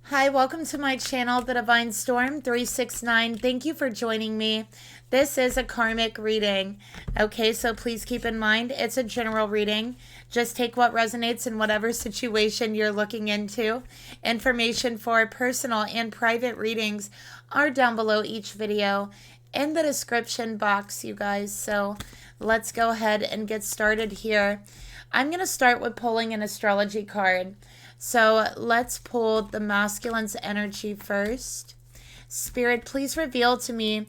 Hi, welcome to my channel, The Divine Storm 369. Thank you for joining me. This is a karmic reading. Okay, so please keep in mind it's a general reading. Just take what resonates in whatever situation you're looking into. Information for personal and private readings are down below each video in the description box, you guys. So let's go ahead and get started here. I'm going to start with pulling an astrology card. So let's pull the masculine's energy first. Spirit, please reveal to me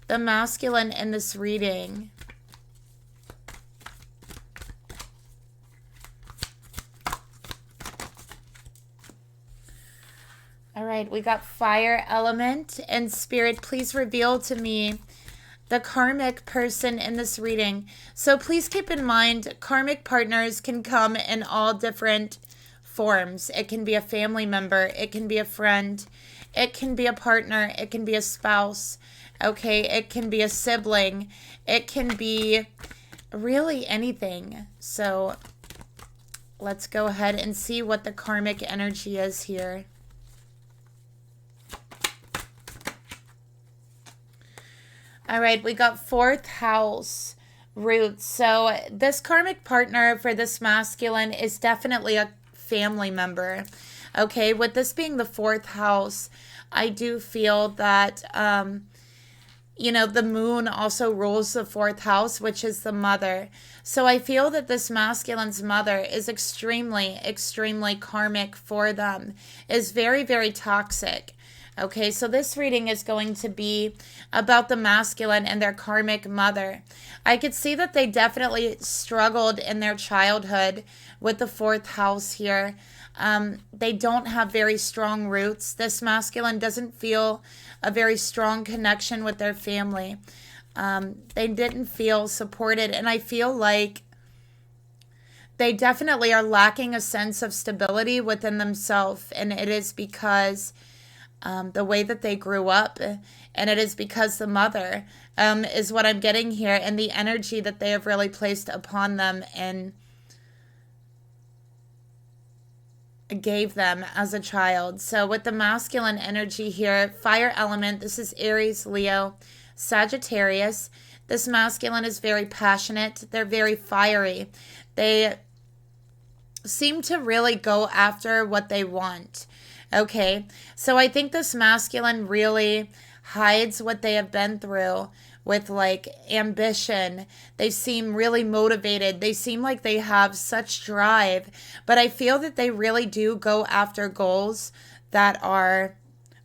the masculine in this reading. All right, we got fire element. And Spirit, please reveal to me the karmic person in this reading. So please keep in mind, karmic partners can come in all different forms. It can be a family member, it can be a friend, it can be a partner, it can be a spouse, okay, it can be a sibling, it can be really anything. So let's go ahead and see what the karmic energy is here. All right, we got fourth house roots. So this karmic partner for this masculine is definitely a family member. Okay, with this being the fourth house, I do feel that the moon also rules the fourth house, which is the mother. So I feel that this masculine's mother is extremely karmic for them, is very, very toxic. Okay, so this reading is going to be about the masculine and their karmic mother. I could see that they definitely struggled in their childhood with the fourth house here. They don't have very strong roots. This masculine doesn't feel a very strong connection with their family. They didn't feel supported, and I feel like they definitely are lacking a sense of stability within themselves, and it is because the way that they grew up, and it is because the mother is what I'm getting here, and the energy that they have really placed upon them and gave them as a child. So with the masculine energy here, fire element, this is Aries, Leo, Sagittarius. This masculine is very passionate. They're very fiery. They seem to really go after what they want. Okay, so I think this masculine really hides what they have been through with like ambition. They seem really motivated. They seem like they have such drive, but I feel that they really do go after goals that are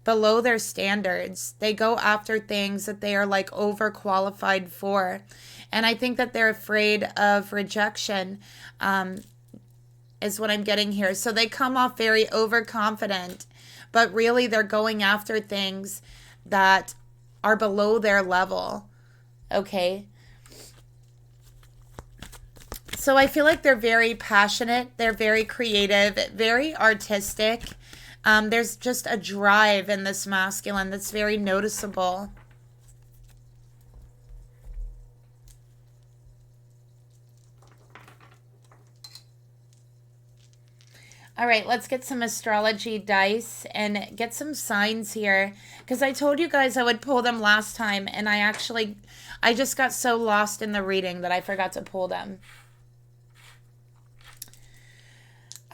below their standards. They go after things that they are like overqualified for. And I think that they're afraid of rejection, is what I'm getting here. So they come off very overconfident, but really they're going after things that are below their level. Okay. So I feel like they're very passionate. They're very creative, very artistic. There's just a drive in this masculine that's very noticeable. All right, let's get some astrology dice and get some signs here, because I told you guys I would pull them last time, and I just got so lost in the reading that I forgot to pull them.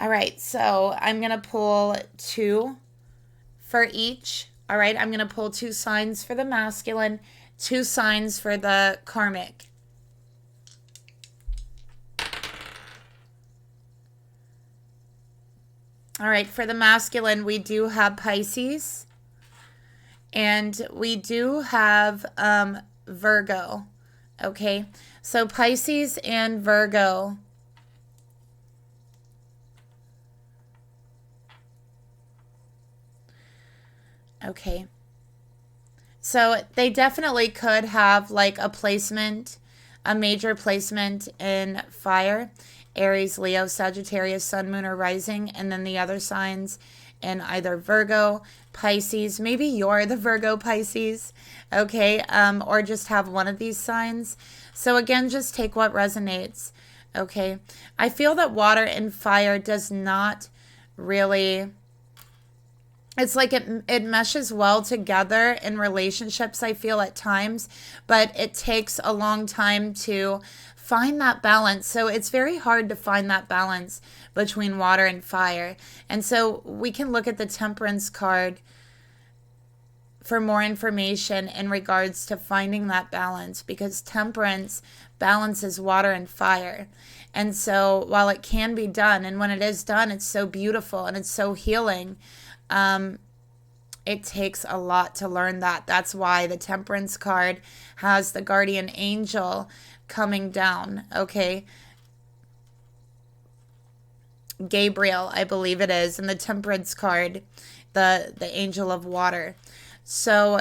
All right, so I'm going to pull 2 for each. All right, I'm going to pull 2 signs for the masculine, 2 signs for the karmic. All right, for the masculine, we do have Pisces, and we do have Virgo. Okay, so Pisces and Virgo. Okay, so they definitely could have like a placement, a major placement in fire. Aries, Leo, Sagittarius, Sun, Moon, or Rising, and then the other signs in either Virgo, Pisces. Maybe you're the Virgo Pisces, okay, or just have one of these signs. So again, just take what resonates, okay. I feel that water and fire does not really it's like it meshes well together in relationships, I feel at times, but it takes a long time to find that balance. So it's very hard to find that balance between water and fire. And so we can look at the Temperance card for more information in regards to finding that balance, because Temperance balances water and fire. And so while it can be done, and when it is done, it's so beautiful and it's so healing, it takes a lot to learn that. That's why the Temperance card has the guardian angel coming down, okay? Gabriel, I believe it is, and the Temperance card, the angel of water. So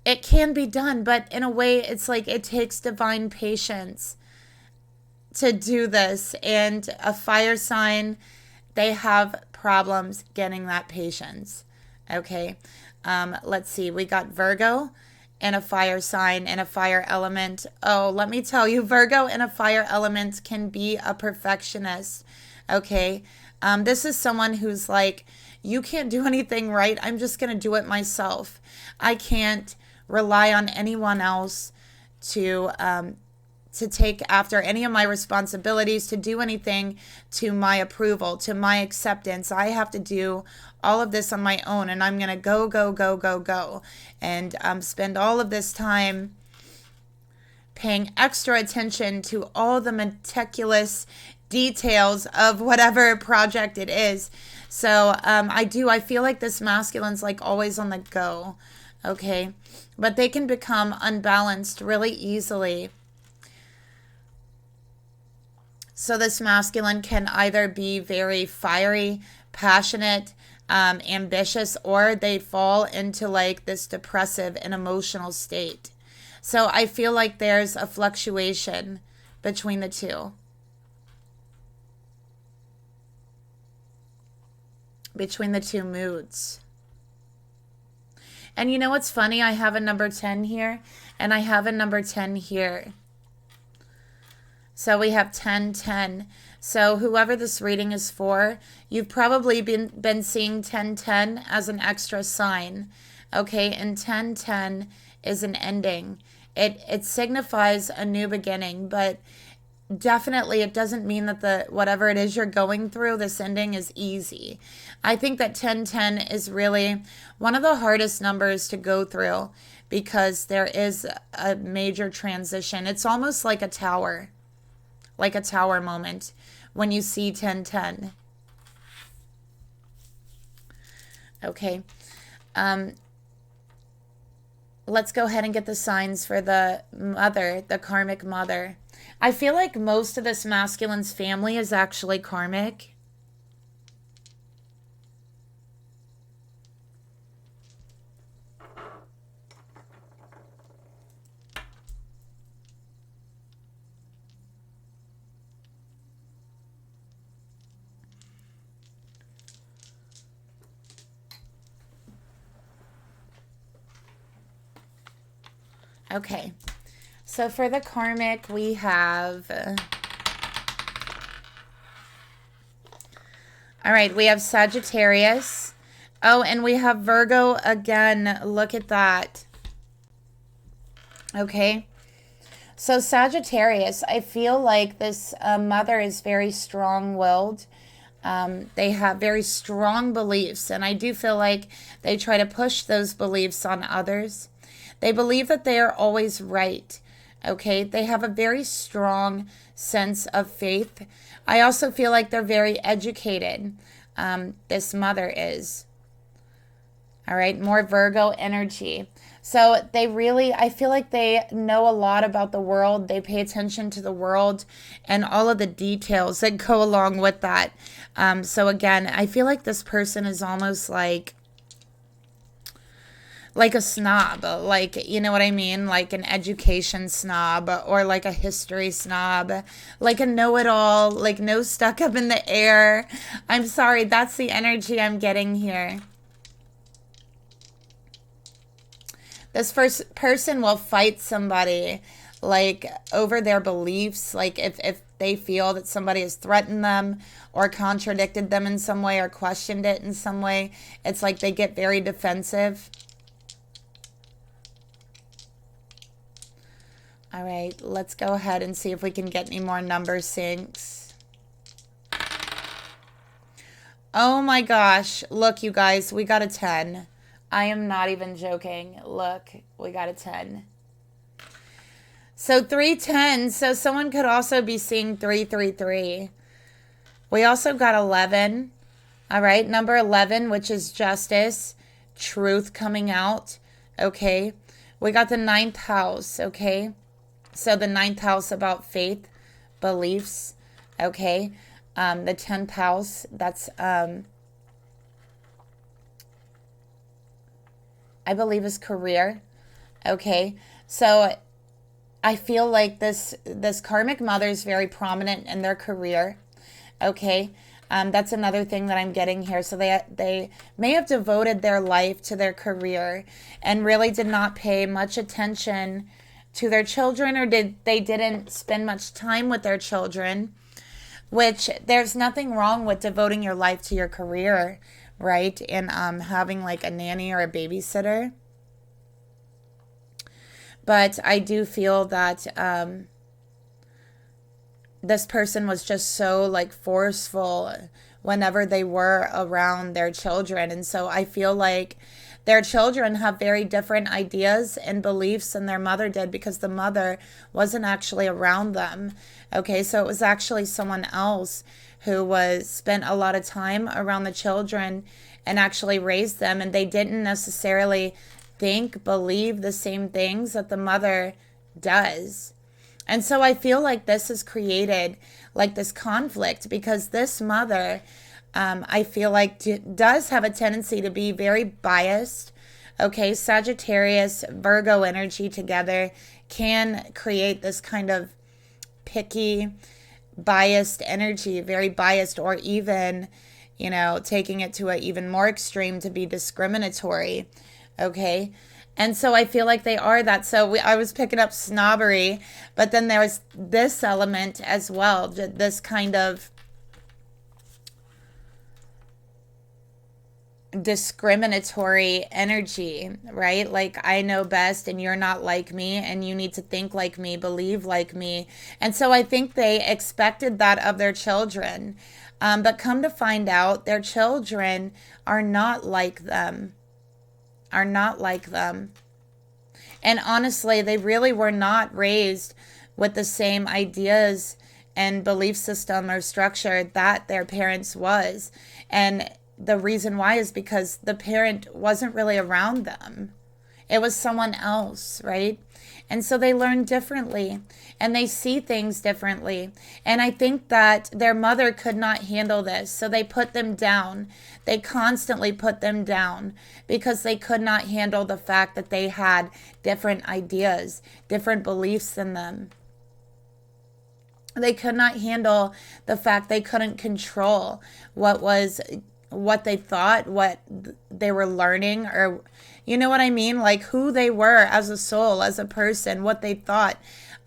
it can be done, but in a way, it's like it takes divine patience to do this. And a fire sign, they have problems getting that patience. Okay. Let's see. We got Virgo and a fire sign and a fire element. Oh, let me tell you, Virgo and a fire element can be a perfectionist. Okay. This is someone who's like, you can't do anything right. I'm just going to do it myself. I can't rely on anyone else to take after any of my responsibilities, to do anything to my approval, to my acceptance. I have to do all of this on my own, and I'm going to go, and spend all of this time paying extra attention to all the meticulous details of whatever project it is. So I feel like this masculine's like always on the go, okay? But they can become unbalanced really easily. So this masculine can either be very fiery, passionate, ambitious, or they fall into like this depressive and emotional state. So I feel like there's a fluctuation between the two. Between the two moods. And you know what's funny? I have a number 10 here, and I have a number 10 here. So we have 10, 10. So whoever this reading is for, you've probably been seeing 10, 10 as an extra sign. Okay, and 10, 10 is an ending. It signifies a new beginning, but definitely it doesn't mean that whatever it is you're going through, this ending is easy. I think that 1010 is really one of the hardest numbers to go through, because there is a major transition. It's almost like a tower moment when you see 1010. Okay. Let's go ahead and get the signs for the mother, the karmic mother. I feel like most of this masculine's family is actually karmic. Okay. So for the karmic, we have... all right, we have Sagittarius. Oh, and we have Virgo again. Look at that. Okay. So Sagittarius, I feel like this mother is very strong-willed. They have very strong beliefs, and I do feel like they try to push those beliefs on others. They believe that they are always right. Okay, they have a very strong sense of faith. I also feel like they're very educated. This mother is. All right, more Virgo energy. So they really, I feel like they know a lot about the world. They pay attention to the world and all of the details that go along with that. So again, I feel like this person is almost like a snob, like, you know what I mean? Like an education snob, or like a history snob, like a know-it-all, like no stuck up in the air. I'm sorry, that's the energy I'm getting here. This first person will fight somebody like over their beliefs. Like if they feel that somebody has threatened them or contradicted them in some way or questioned it in some way. It's like they get very defensive. All right, let's go ahead and see if we can get any more number syncs. Oh my gosh. Look, you guys, we got a 10. I am not even joking. Look, we got a 10. So 310. So someone could also be seeing 333. We also got 11. All right, number 11, which is justice, truth coming out. Okay, we got the 9th house. Okay, so the 9th house about faith, beliefs. Okay, the 10th house, that's I believe is career. Okay, so I feel like this karmic mother is very prominent in their career. Okay, that's another thing that I'm getting here. So they may have devoted their life to their career and really did not pay much attention to their children, or they didn't spend much time with their children, which there's nothing wrong with devoting your life to your career, right? And having like a nanny or a babysitter. But I do feel that this person was just so like forceful whenever they were around their children. And so I feel like their children have very different ideas and beliefs than their mother did, because the mother wasn't actually around them. Okay, so it was actually someone else who spent a lot of time around the children and actually raised them, and they didn't necessarily believe the same things that the mother does. And so I feel like this has created like this conflict, because this mother, I feel like does have a tendency to be very biased. Okay, Sagittarius, Virgo energy together can create this kind of picky, biased energy, very biased, or even, you know, taking it to an even more extreme to be discriminatory. Okay, and so I feel like they are that. So I was picking up snobbery, but then there was this element as well, this kind of discriminatory energy, right? Like, I know best and you're not like me, and you need to think like me, believe like me. And so I think they expected that of their children, but come to find out, their children are not like them. And honestly, they really were not raised with the same ideas and belief system or structure that their parents was. And the reason why is because the parent wasn't really around them. It was someone else, right? And so they learn differently and they see things differently. And I think that their mother could not handle this. So they put them down. They constantly put them down because they could not handle the fact that they had different ideas, different beliefs than them. They could not handle the fact they couldn't control what they thought, what they were learning, or you know what I mean? Like who they were as a soul, as a person, what they thought,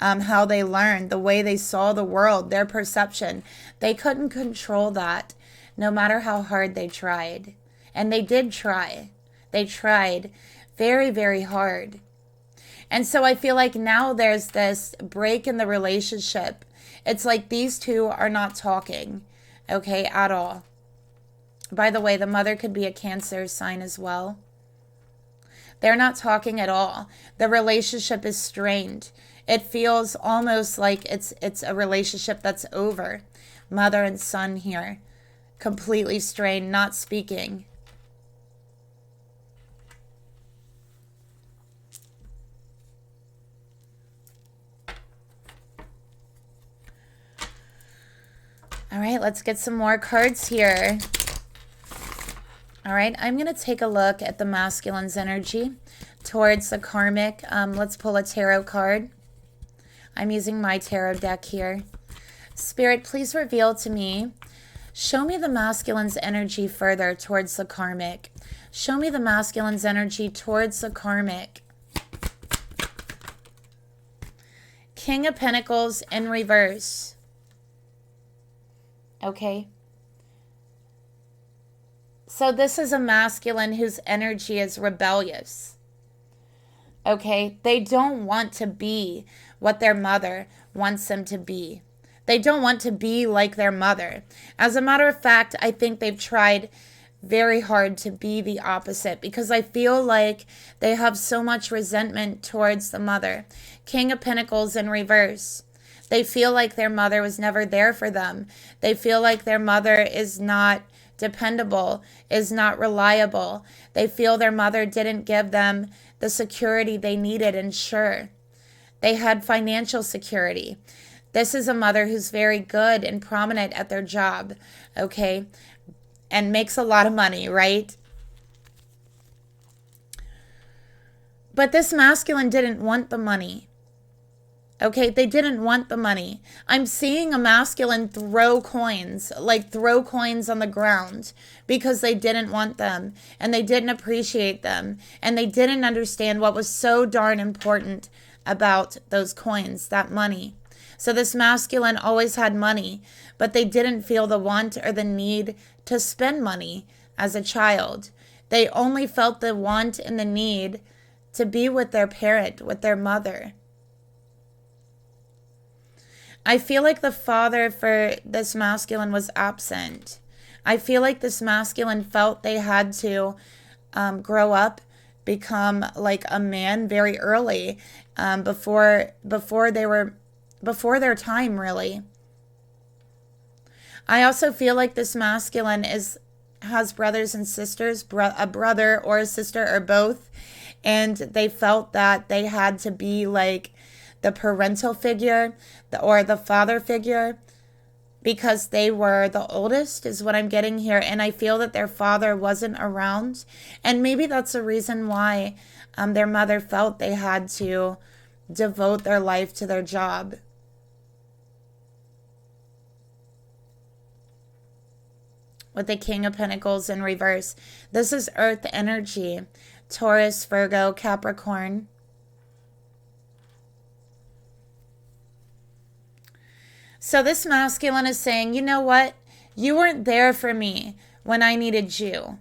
how they learned, the way they saw the world, their perception. They couldn't control that no matter how hard they tried. And they did try. They tried very, very hard. And so I feel like now there's this break in the relationship. It's like these two are not talking, okay, at all. By the way, the mother could be a Cancer sign as well. They're not talking at all. The relationship is strained. It feels almost like it's a relationship that's over. Mother and son here, completely strained, not speaking. All right, let's get some more cards here. All right, I'm going to take a look at the masculine's energy towards the karmic. Let's pull a tarot card. I'm using my tarot deck here. Spirit, please reveal to me. Show me the masculine's energy further towards the karmic. Show me the masculine's energy towards the karmic. King of Pentacles in reverse. Okay? So this is a masculine whose energy is rebellious. Okay? They don't want to be what their mother wants them to be. They don't want to be like their mother. As a matter of fact, I think they've tried very hard to be the opposite because I feel like they have so much resentment towards the mother. King of Pentacles in reverse. They feel like their mother was never there for them. They feel like their mother is not dependable, is not reliable. They feel their mother didn't give them the security they needed and sure. They had financial security. This is a mother who's very good and prominent at their job, okay? And makes a lot of money, right? But this masculine didn't want the money. Okay, they didn't want the money. I'm seeing a masculine throw coins on the ground because they didn't want them and they didn't appreciate them and they didn't understand what was so darn important about those coins, that money. So this masculine always had money, but they didn't feel the want or the need to spend money as a child. They only felt the want and the need to be with their parent, with their mother. I feel like the father for this masculine was absent. I feel like this masculine felt they had to grow up, become like a man very early, before their time, really. I also feel like this masculine has brothers and sisters, a brother or a sister or both, and they felt that they had to be like the parental figure or the father figure because they were the oldest is what I'm getting here. And I feel that their father wasn't around. And maybe that's the reason why their mother felt they had to devote their life to their job. With the King of Pentacles in reverse. This is Earth energy. Taurus, Virgo, Capricorn. So this masculine is saying, you know what? You weren't there for me when I needed you.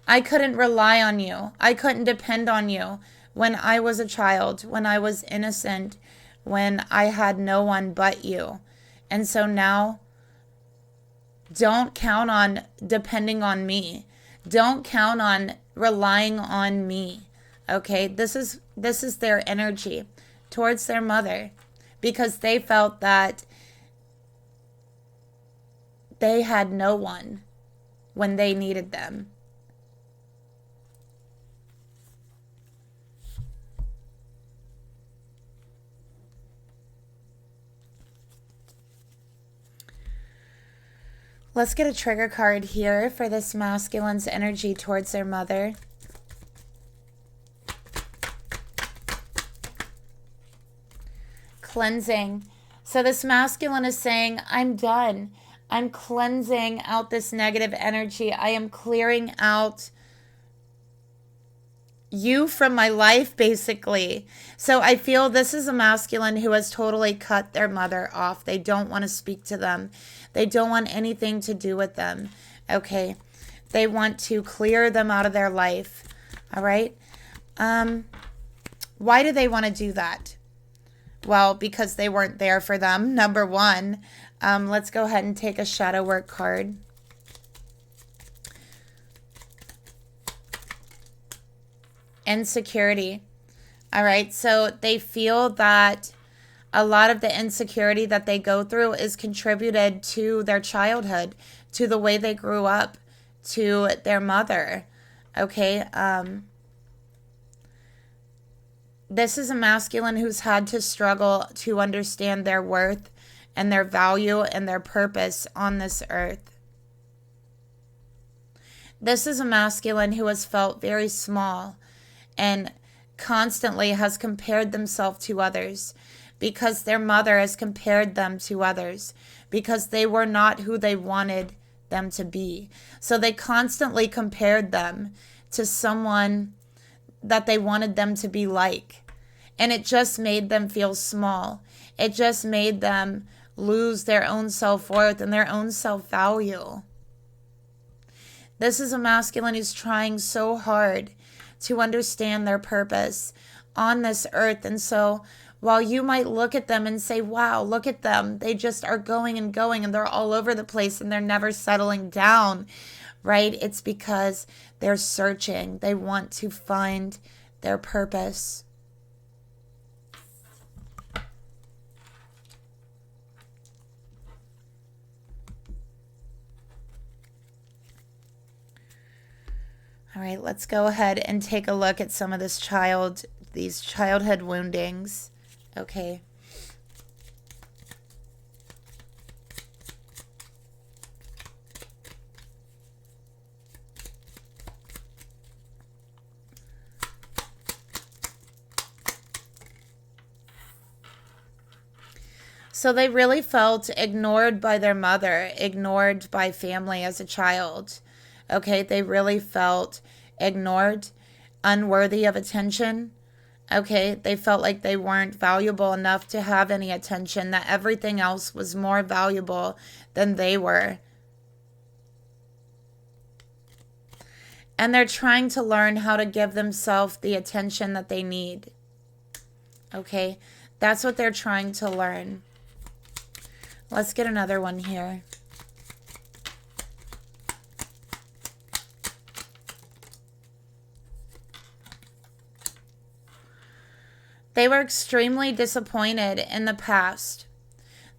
I couldn't rely on you. I couldn't depend on you when I was a child, when I was innocent, when I had no one but you. And so now, don't count on depending on me. Don't count on relying on me. Okay? This is their energy towards their mother because they felt that they had no one when they needed them. Let's get a trigger card here for this masculine's energy towards their mother. Cleansing. So this masculine is saying, I'm done. I'm cleansing out this negative energy. I am clearing out you from my life, basically. So I feel this is a masculine who has totally cut their mother off. They don't want to speak to them. They don't want anything to do with them. Okay. They want to clear them out of their life. All right. Why do they want to do that? Well, because they weren't there for them, number one. Let's go ahead and take a shadow work card. Insecurity. All right, so they feel that a lot of the insecurity that they go through is contributed to their childhood, to the way they grew up, to their mother. Okay, this is a masculine who's had to struggle to understand their worth and their value and their purpose on this earth. This is a masculine who has felt very small and constantly has compared themselves to others because their mother has compared them to others because they were not who they wanted them to be. So they constantly compared them to someone that they wanted them to be like. And it just made them feel small. It just made them lose their own self-worth and their own self-value. This is a masculine who's trying so hard to understand their purpose on this earth. And so while you might look at them and say, wow, look at them, they just are going and going and they're all over the place and they're never settling down, right? It's because they're searching. They want to find their purpose. All right, let's go ahead and take a look at some of these childhood woundings. Okay. So they really felt ignored by their mother, ignored by family as a child. Okay, they really felt ignored, unworthy of attention. Okay, they felt like they weren't valuable enough to have any attention, that everything else was more valuable than they were. And they're trying to learn how to give themselves the attention that they need. Okay, that's what they're trying to learn. Let's get another one here. They were extremely disappointed in the past.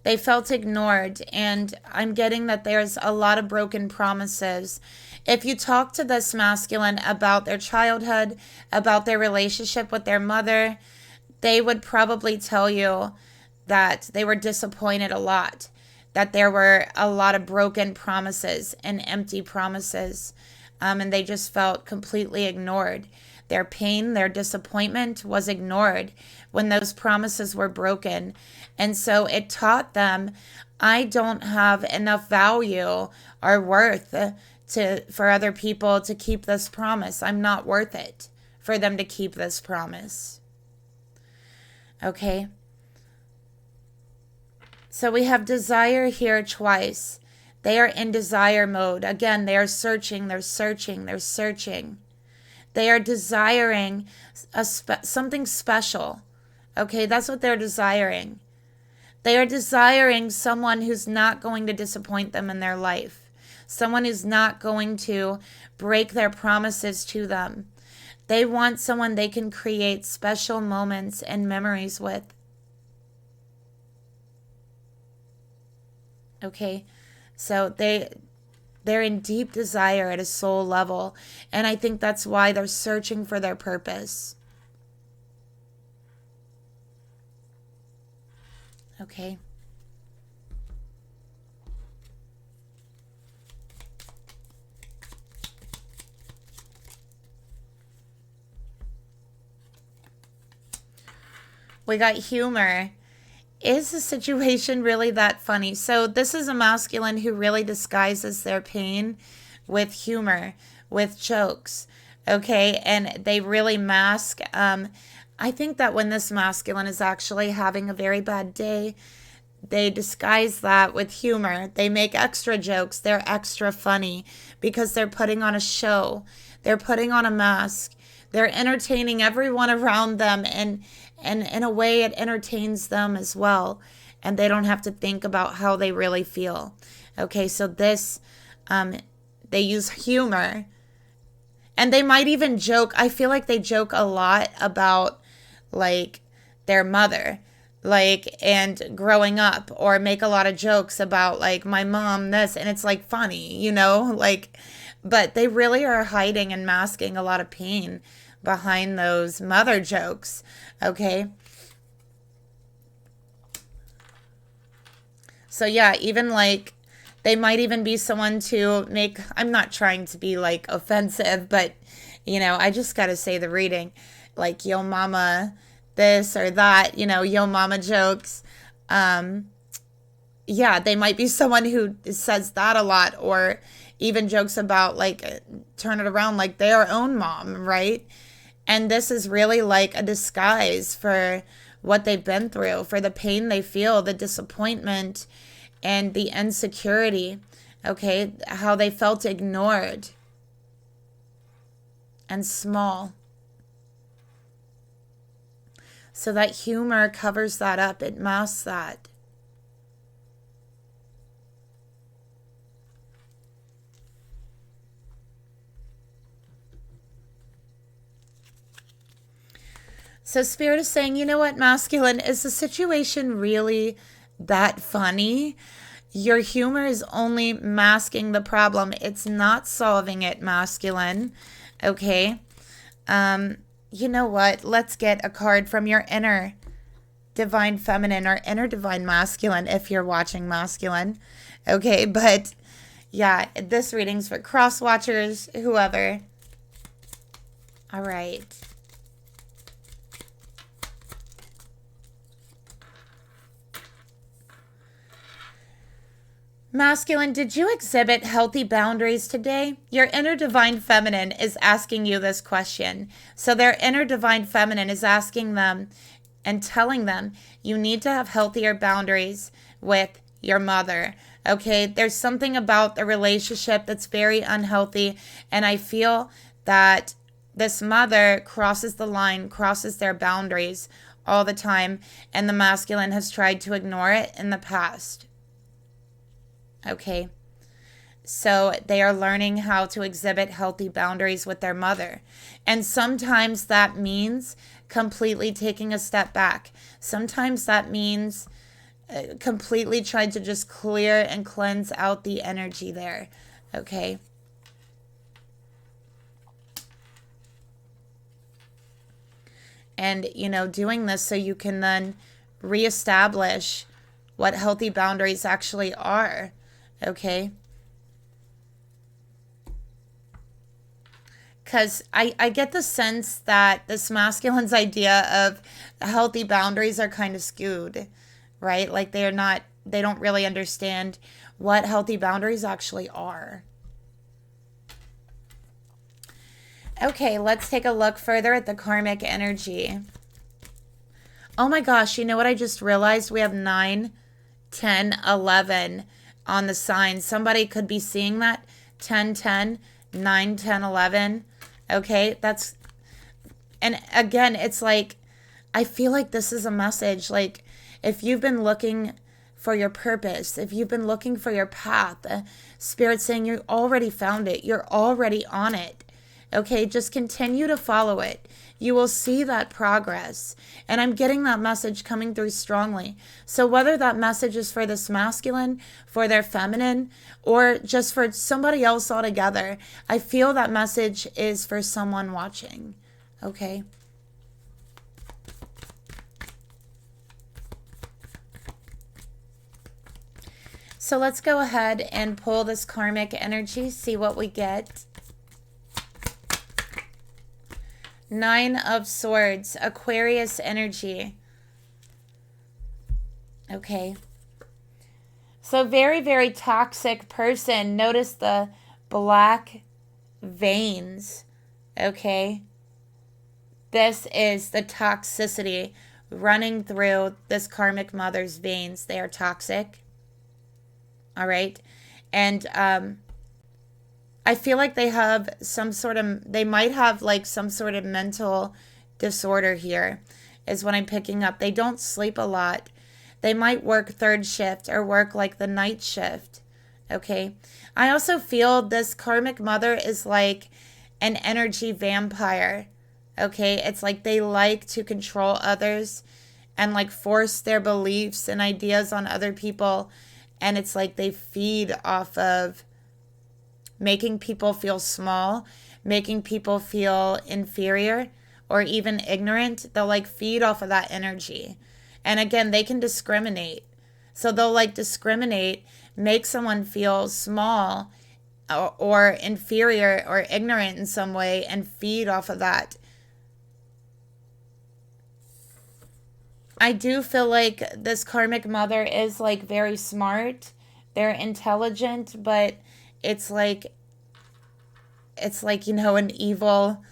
They felt ignored, and I'm getting that there's a lot of broken promises. If you talk to this masculine about their childhood, about their relationship with their mother, they would probably tell you that they were disappointed a lot, that there were a lot of broken promises and empty promises, and they just felt completely ignored. Their pain, their disappointment was ignored when those promises were broken. And so it taught them, I don't have enough value or worth for other people to keep this promise. I'm not worth it for them to keep this promise. Okay. So we have desire here twice. They are in desire mode. Again, they are searching, they're searching, they're searching. They are desiring something special. Okay, that's what they're desiring. They are desiring someone who's not going to disappoint them in their life. Someone who's not going to break their promises to them. They want someone they can create special moments and memories with. Okay, so they're in deep desire at a soul level. And I think that's why they're searching for their purpose. Okay. We got humor. Is the situation really that funny? So this is a masculine who really disguises their pain with humor, with jokes, okay? And they really mask. I think that when this masculine is actually having a very bad day, they disguise that with humor. They make extra jokes. They're extra funny because they're putting on a show. They're putting on a mask. They're entertaining everyone around them, and in a way it entertains them as well, and they don't have to think about how they really feel. Okay, so this, they use humor, and they might even joke. I feel like they joke a lot about, like, their mother, like, and growing up, or make a lot of jokes about, like, my mom, this, and it's, like, funny, you know, like, but they really are hiding and masking a lot of pain behind those mother jokes, okay? So yeah, even like, they might even be someone to make, I'm not trying to be like offensive, but you know, I just gotta say the reading, like, yo mama this or that, you know, yo mama jokes. Yeah, they might be someone who says that a lot, or even jokes about, like, turn it around, like their own mom, right? And this is really like a disguise for what they've been through, for the pain they feel, the disappointment, and the insecurity, okay? How they felt ignored and small. So that humor covers that up. It masks that. So Spirit is saying, you know what, masculine, is the situation really that funny? Your humor is only masking the problem. It's not solving it, masculine. Okay? You know what? Let's get a card from your inner divine feminine or inner divine masculine if you're watching masculine. Okay, but yeah, this reading's for cross watchers, whoever. All right. Masculine, did you exhibit healthy boundaries today? Your inner divine feminine is asking you this question. So their inner divine feminine is asking them and telling them you need to have healthier boundaries with your mother. Okay, there's something about the relationship that's very unhealthy, and I feel that this mother crosses the line, crosses their boundaries all the time, and the masculine has tried to ignore it in the past. Okay, so they are learning how to exhibit healthy boundaries with their mother. And sometimes that means completely taking a step back. Sometimes that means completely trying to just clear and cleanse out the energy there. Okay. And, you know, doing this so you can then reestablish what healthy boundaries actually are. Okay. Because I get the sense that this masculine's idea of healthy boundaries are kind of skewed, right? Like they don't really understand what healthy boundaries actually are. Okay, let's take a look further at the karmic energy. Oh my gosh, you know what I just realized? We have 9, 10, 11 on the sign. Somebody could be seeing that 10, 10, 9, 10, 11. Okay, that's, and again, it's like, I feel like this is a message. Like, if you've been looking for your purpose, if you've been looking for your path, Spirit's saying you already found it. You're already on it. Okay, just continue to follow it. You will see that progress. And I'm getting that message coming through strongly. So whether that message is for this masculine, for their feminine, or just for somebody else altogether, I feel that message is for someone watching. Okay? So let's go ahead and pull this karmic energy, see what we get. 9 of Swords, Aquarius energy. Okay. So very, very toxic person. Notice the black veins. Okay. This is the toxicity running through this karmic mother's veins. They are toxic. All right. And I feel like they have they might have like some sort of mental disorder here, is what I'm picking up. They don't sleep a lot. They might work third shift or work like the night shift. Okay. I also feel this karmic mother is like an energy vampire. Okay. It's like they like to control others and like force their beliefs and ideas on other people. And it's like they feed off of making people feel small, making people feel inferior or even ignorant. They'll like feed off of that energy. And again, they can discriminate. So they'll like discriminate, make someone feel small or inferior or ignorant in some way and feed off of that. I do feel like this karmic mother is like very smart. They're intelligent, but it's like, you know, an evil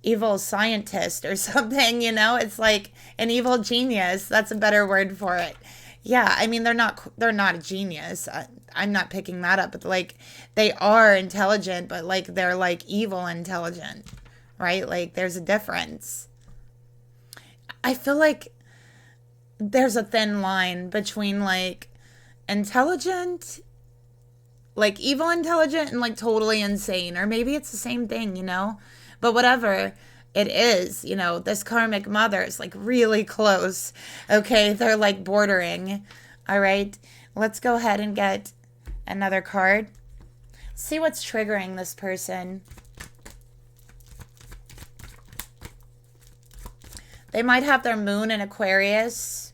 evil scientist or something, you know? It's like an evil genius. That's a better word for it. Yeah, I mean they're not a genius. I'm not picking that up, but like they are intelligent, but like they're like evil intelligent, right? Like there's a difference. I feel like there's a thin line between like intelligent, like evil intelligent, and like totally insane, or maybe it's the same thing, you know? But whatever it is, you know, this karmic mother is like really close. Okay, they're like bordering. All right, let's go ahead and get another card. See what's triggering this person. They might have their moon in Aquarius,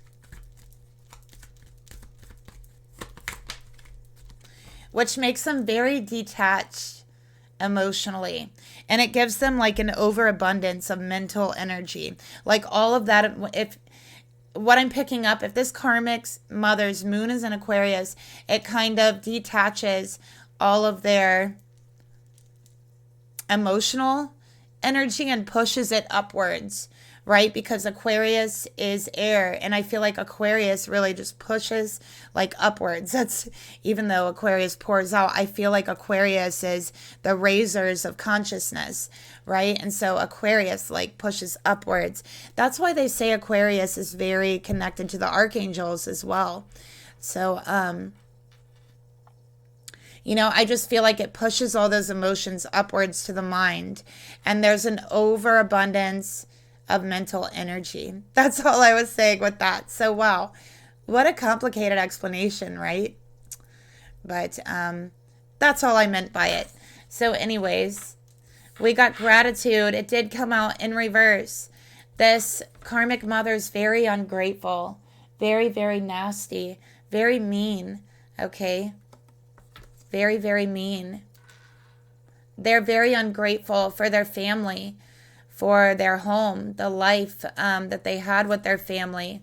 which makes them very detached emotionally. And it gives them like an overabundance of mental energy. Like all of that, if what I'm picking up, if this karmic mother's moon is in Aquarius, it kind of detaches all of their emotional energy and pushes it upwards, right? Because Aquarius is air, and I feel like Aquarius really just pushes like upwards. That's, even though Aquarius pours out, I feel like Aquarius is the razors of consciousness, right? And so Aquarius like pushes upwards. That's why they say Aquarius is very connected to the archangels as well. So you know, I just feel like it pushes all those emotions upwards to the mind, and there's an overabundance of mental energy. That's all I was saying with that. So wow, what a complicated explanation, right? But that's all I meant by it. So anyways, we got gratitude. It did come out in reverse. This karmic mother's very ungrateful, very, very nasty, very mean, okay? Very, very mean. They're very ungrateful for their family, for their home, the life that they had with their family.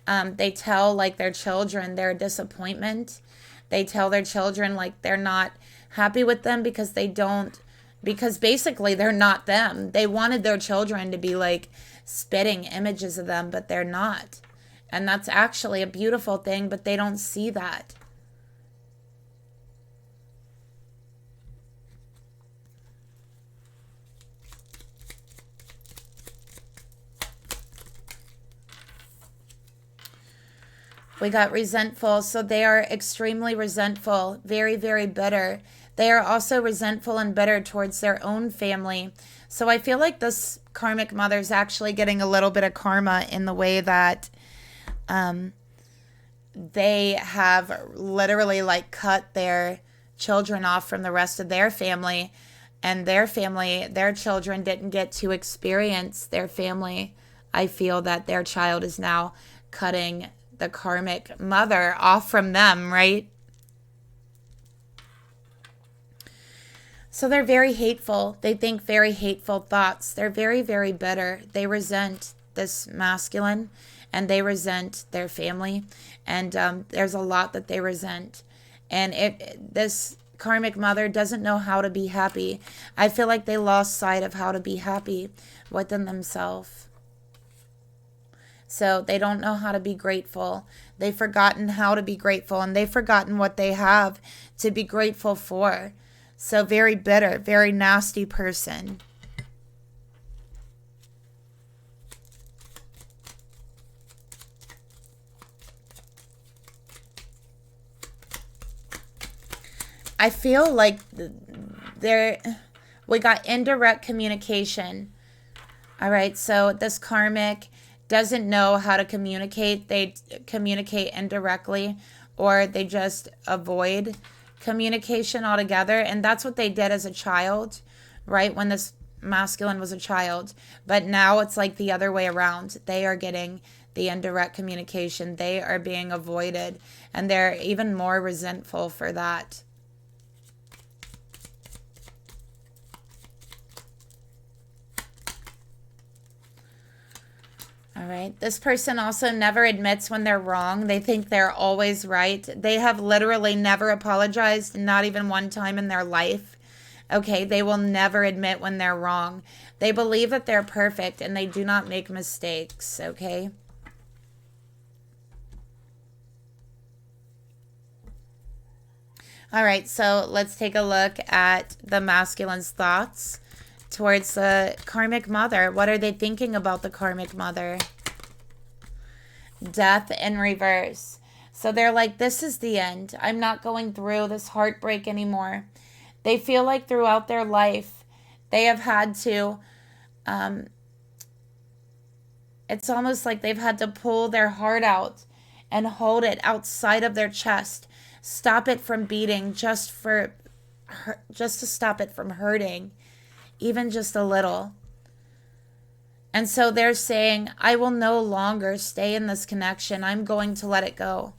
They tell like their children their disappointment. They tell their children like they're not happy with them because they don't, because basically they're not them. They wanted their children to be like spitting images of them, but they're not. And that's actually a beautiful thing, but they don't see that. We got resentful. So they are extremely resentful, very, very bitter. They are also resentful and bitter towards their own family. So I feel like this karmic mother is actually getting a little bit of karma in the way that they have literally like cut their children off from the rest of their family. And their family, their children didn't get to experience their family. I feel that their child is now cutting the karmic mother off from them, right? So they're very hateful. They think very hateful thoughts. They're very, very bitter. They resent this masculine, and they resent their family. And there's a lot that they resent. And this karmic mother doesn't know how to be happy. I feel like they lost sight of how to be happy within themselves. So they don't know how to be grateful. They've forgotten how to be grateful, and they've forgotten what they have to be grateful for. So very bitter, very nasty person. I feel like we got indirect communication. All right, so this karmic doesn't know how to communicate. They communicate indirectly, or they just avoid communication altogether. And that's what they did as a child, right? When this masculine was a child. But now it's like the other way around. They are getting the indirect communication. They are being avoided, and they're even more resentful for that. All right. This person also never admits when they're wrong. They think they're always right. They have literally never apologized, not even one time in their life. Okay, they will never admit when they're wrong. They believe that they're perfect and they do not make mistakes, okay? All right, so let's take a look at the masculine's thoughts towards the karmic mother. What are they thinking about the karmic mother? Death in reverse. So they're like, this is the end. I'm not going through this heartbreak anymore. They feel like throughout their life, they have had to, it's almost like they've had to pull their heart out and hold it outside of their chest. Stop it from beating just to stop it from hurting, even just a little. And so they're saying, I will no longer stay in this connection. I'm going to let it go.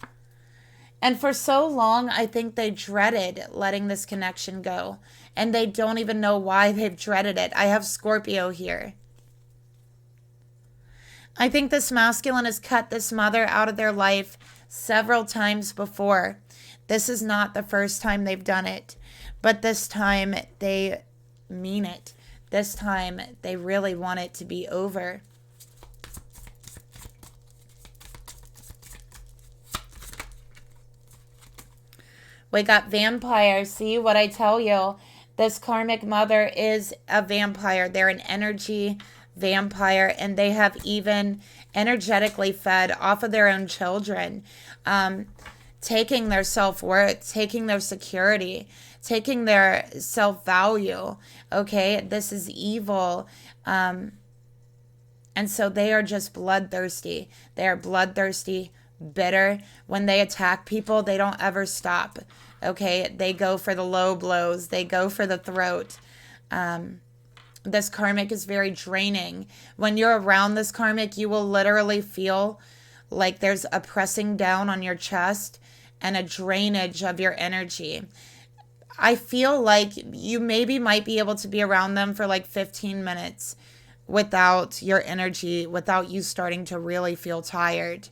And for so long, I think they dreaded letting this connection go. And they don't even know why they've dreaded it. I have Scorpio here. I think this masculine has cut this mother out of their life several times before. This is not the first time they've done it. But this time, they mean it. This time, they really want it to be over. We got vampire. See what I tell you? This karmic mother is a vampire. They're an energy vampire, and they have even energetically fed off of their own children, taking their self-worth, taking their security, taking their self-value. Okay, this is evil. And so they are just bloodthirsty. They are bloodthirsty, bitter. When they attack people, they don't ever stop. Okay, they go for the low blows. They go for the throat. This karmic is very draining. When you're around this karmic, you will literally feel like there's a pressing down on your chest and a drainage of your energy. I feel like you maybe might be able to be around them for like 15 minutes without your energy, without you starting to really feel tired.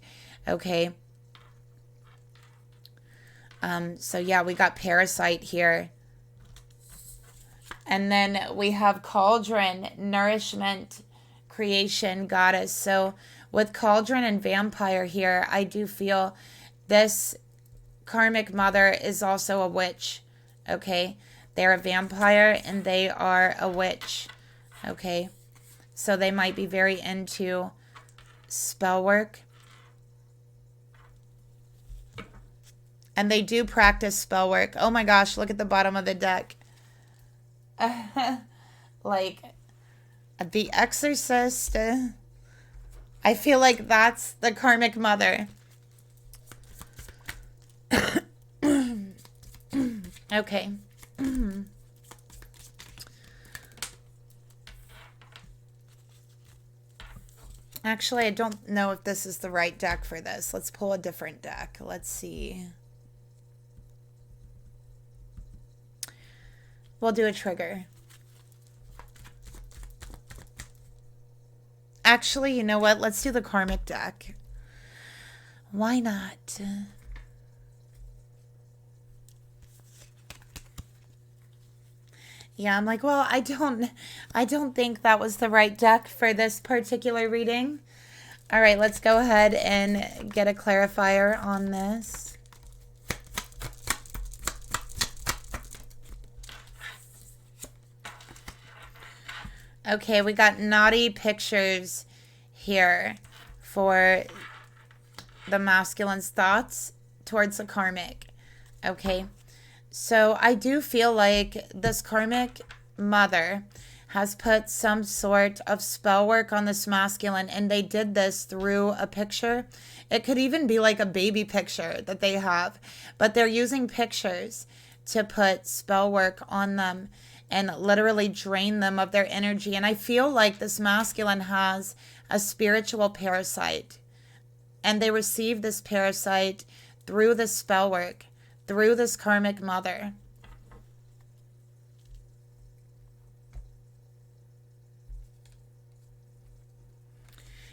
Okay. So yeah, we got parasite here. And then we have cauldron, nourishment, creation, goddess. So with cauldron and vampire here, I do feel this karmic mother is also a witch. Okay. They're a vampire and they are a witch. Okay. So they might be very into spell work. And they do practice spell work. Oh my gosh, look at the bottom of the deck. Like the Exorcist. I feel like that's the karmic mother. Okay. Actually, I don't know if this is the right deck for this. Let's pull a different deck. Let's see. We'll do a trigger. Actually, you know what? Let's do the karmic deck. Why not? Yeah, I'm like, well, I don't think that was the right deck for this particular reading. All right, let's go ahead and get a clarifier on this. Okay, we got naughty pictures here for the masculine's thoughts towards the karmic. Okay, so I do feel like this karmic mother has put some sort of spell work on this masculine, and they did this through a picture. It could even be like a baby picture that they have, but they're using pictures to put spell work on them and literally drain them of their energy. And I feel like this masculine has a spiritual parasite, and they receive this parasite through this spell work, through this karmic mother.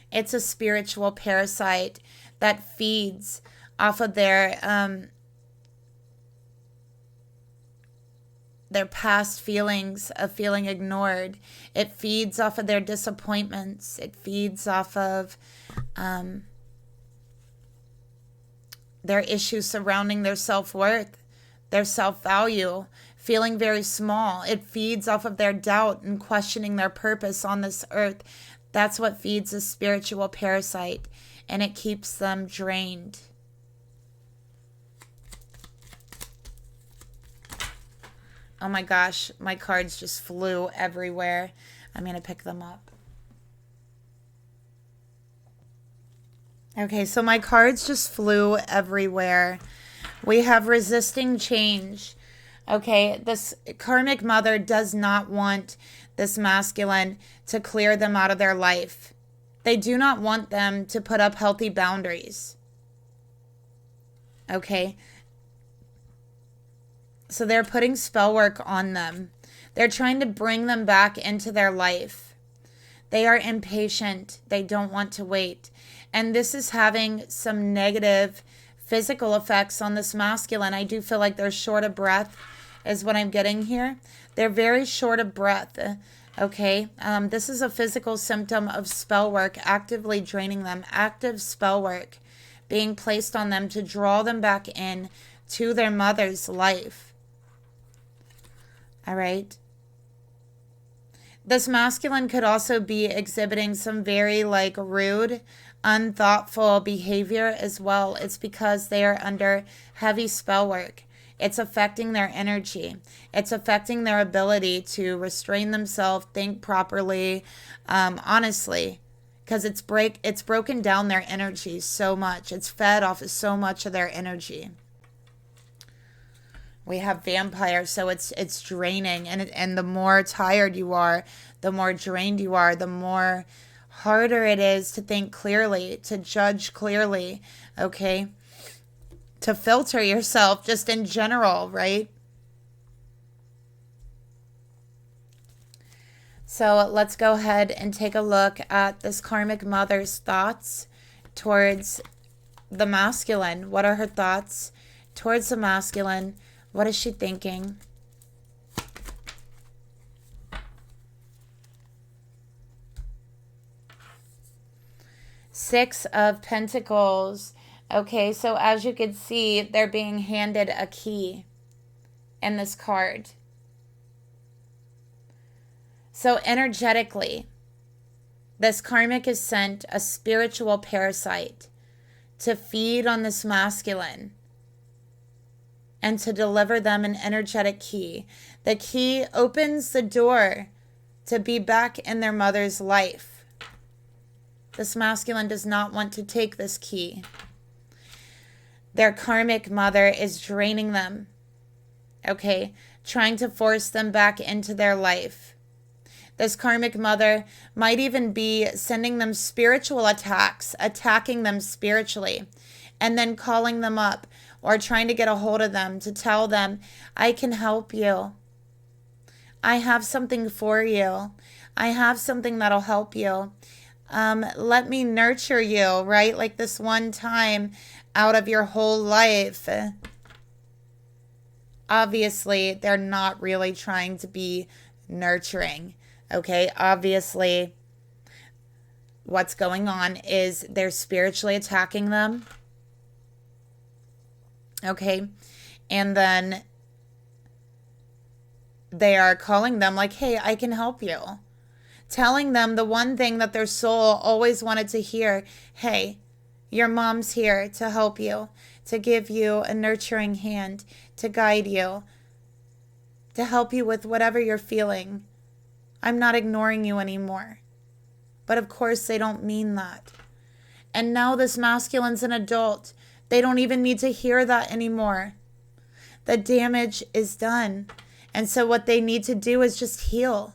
It's a spiritual parasite that feeds off of their their past feelings of feeling ignored. It feeds off of their disappointments. It feeds off of their issues surrounding their self-worth, their self-value, feeling very small. It feeds off of their doubt and questioning their purpose on this earth. That's what feeds a spiritual parasite, and it keeps them drained. Oh my gosh, my cards just flew everywhere. I'm going to pick them up. Okay, so my cards just flew everywhere. We have resisting change. Okay, this karmic mother does not want this masculine to clear them out of their life. They do not want them to put up healthy boundaries. Okay, so they're putting spell work on them. They're trying to bring them back into their life. They are impatient. They don't want to wait. And this is having some negative physical effects on this masculine. I do feel like they're short of breath is what I'm getting here. They're very short of breath. Okay. This is a physical symptom of spell work actively draining them. Active spell work being placed on them to draw them back in to their mother's life. All right. This masculine could also be exhibiting some very rude, unthoughtful behavior as well. It's because they are under heavy spell work. It's affecting their energy. It's affecting their ability to restrain themselves, think properly, honestly, because it's broken down their energy so much. It's fed off of so much of their energy. We have vampire, so it's draining, and the more tired you are, the more drained you are, the more harder it is to think clearly, to judge clearly, okay? To filter yourself just in general, right? So let's go ahead and take a look at this karmic mother's thoughts towards the masculine. What are her thoughts towards the masculine? What is she thinking? Six of Pentacles. Okay, so as you can see, they're being handed a key in this card. So energetically, this karmic is sent a spiritual parasite to feed on this masculine and to deliver them an energetic key. The key opens the door to be back in their mother's life. This masculine does not want to take this key. Their karmic mother is draining them, okay? Trying to force them back into their life. This karmic mother might even be sending them spiritual attacks, attacking them spiritually, and then calling them up or trying to get a hold of them to tell them, I can help you. I have something for you. I have something that'll help you. Let me nurture you, right? Like this one time out of your whole life. Obviously, they're not really trying to be nurturing, okay? Obviously, what's going on is they're spiritually attacking them. Okay, and then they are calling them like, hey, I can help you. Telling them the one thing that their soul always wanted to hear, hey, your mom's here to help you, to give you a nurturing hand, to guide you, to help you with whatever you're feeling. I'm not ignoring you anymore. But of course, they don't mean that. And now this masculine's an adult. They don't even need to hear that anymore. The damage is done. And so what they need to do is just heal.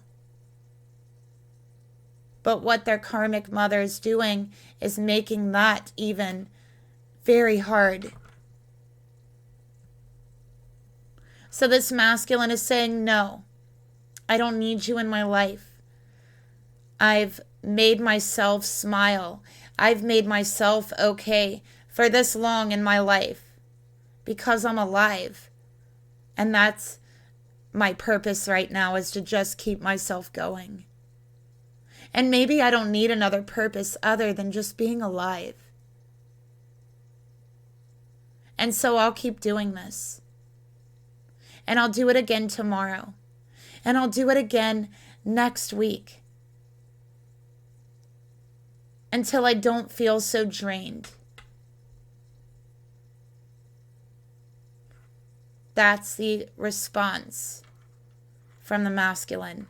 But what their karmic mother is doing is making that even very hard. So this masculine is saying, no, I don't need you in my life. I've made myself smile. I've made myself okay for this long in my life because I'm alive. And that's my purpose right now is to just keep myself going. And maybe I don't need another purpose other than just being alive. And so I'll keep doing this. And I'll do it again tomorrow. And I'll do it again next week. Until I don't feel so drained. That's the response from the masculine.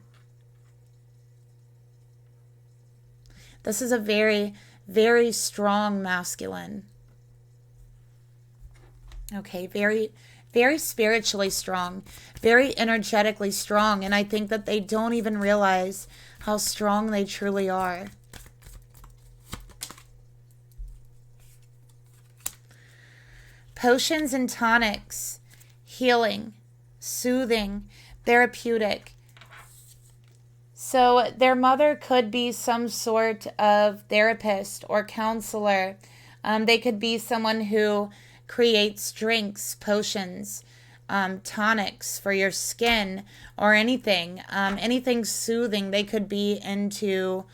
This is a very, very strong masculine. Okay, very, very spiritually strong, very energetically strong. And I think that they don't even realize how strong they truly are. Potions and tonics, healing, soothing, therapeutic. So their mother could be some sort of therapist or counselor. They could be someone who creates drinks, potions, tonics for your skin or anything. Anything soothing. They could be into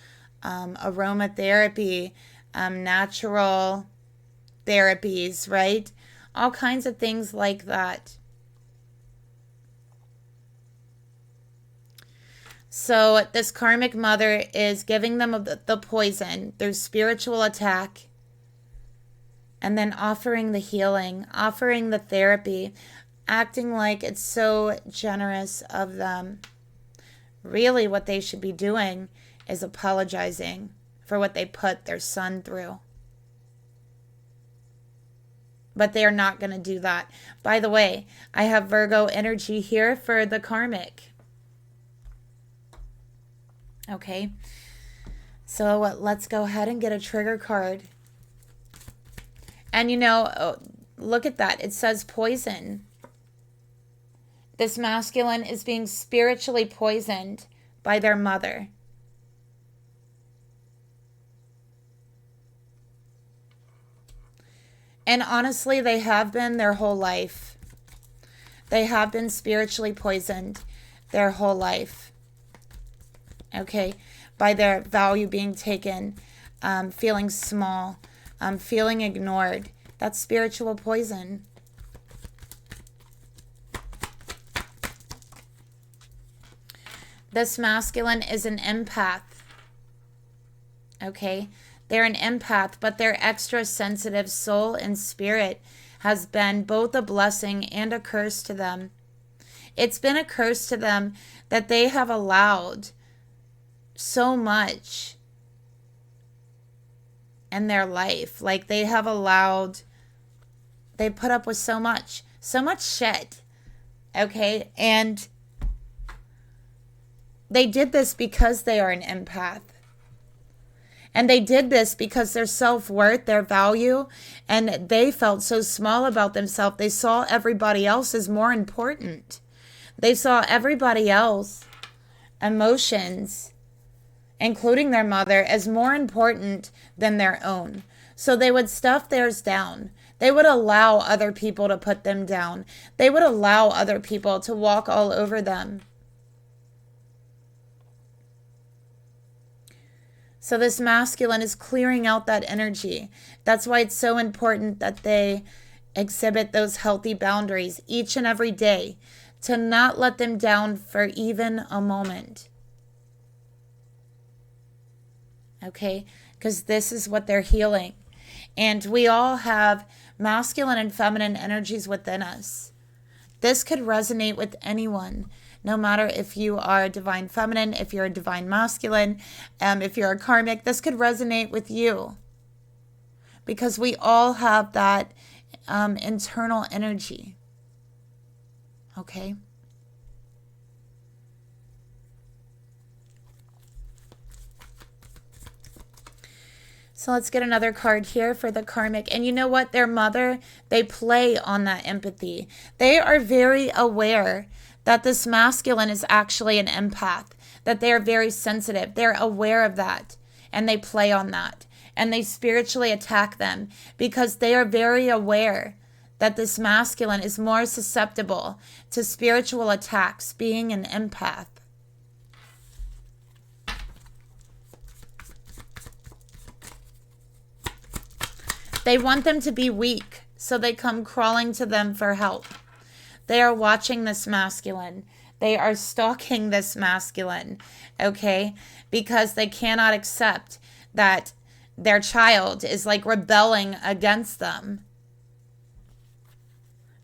aromatherapy, natural therapies, right? All kinds of things like that. So this karmic mother is giving them the poison through spiritual attack, and then offering the healing, offering the therapy, acting like it's so generous of them. Really what they should be doing is apologizing for what they put their son through. But they are not going to do that. By the way, I have Virgo energy here for the karmic. Okay, so let's go ahead and get a trigger card. And look at that. It says poison. This masculine is being spiritually poisoned by their mother. And honestly, they have been their whole life. They have been spiritually poisoned their whole life. Okay, by their value being taken, feeling small, feeling ignored. That's spiritual poison. This masculine is an empath. Okay, they're an empath, but their extra sensitive soul and spirit has been both a blessing and a curse to them. It's been a curse to them that they have allowed so much in their life. Like they put up with so much shit. Okay. And they did this because they are an empath. And they did this because their self-worth, their value, and they felt so small about themselves. They saw everybody else as more important. They saw everybody else emotions, including their mother, as more important than their own. So they would stuff theirs down. They would allow other people to put them down. They would allow other people to walk all over them. So this masculine is clearing out that energy. That's why it's so important that they exhibit those healthy boundaries each and every day, to not let them down for even a moment. Okay? Because this is what they're healing. And we all have masculine and feminine energies within us. This could resonate with anyone, no matter if you are a divine feminine, if you're a divine masculine, if you're a karmic. This could resonate with you. Because we all have that internal energy. Okay? So let's get another card here for the karmic. And you know what? Their mother, they play on that empathy. They are very aware that this masculine is actually an empath, that they are very sensitive. They're aware of that, and they play on that. And they spiritually attack them because they are very aware that this masculine is more susceptible to spiritual attacks, being an empath. They want them to be weak, so they come crawling to them for help. They are watching this masculine. They are stalking this masculine, okay? Because they cannot accept that their child is like rebelling against them.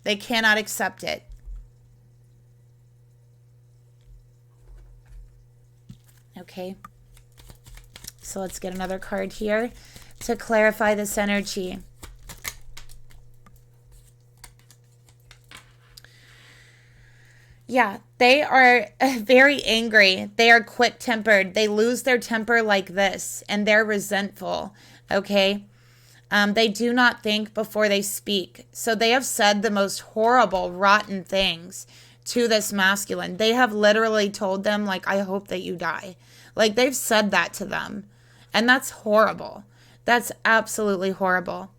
They cannot accept it. Okay. So let's get another card here to clarify this energy. Yeah, they are very angry. They are quick-tempered. They lose their temper like this, and they're resentful, okay? They do not think before they speak. So they have said the most horrible, rotten things to this masculine. They have literally told them, like, I hope that you die. Like, they've said that to them. And that's horrible. That's absolutely horrible.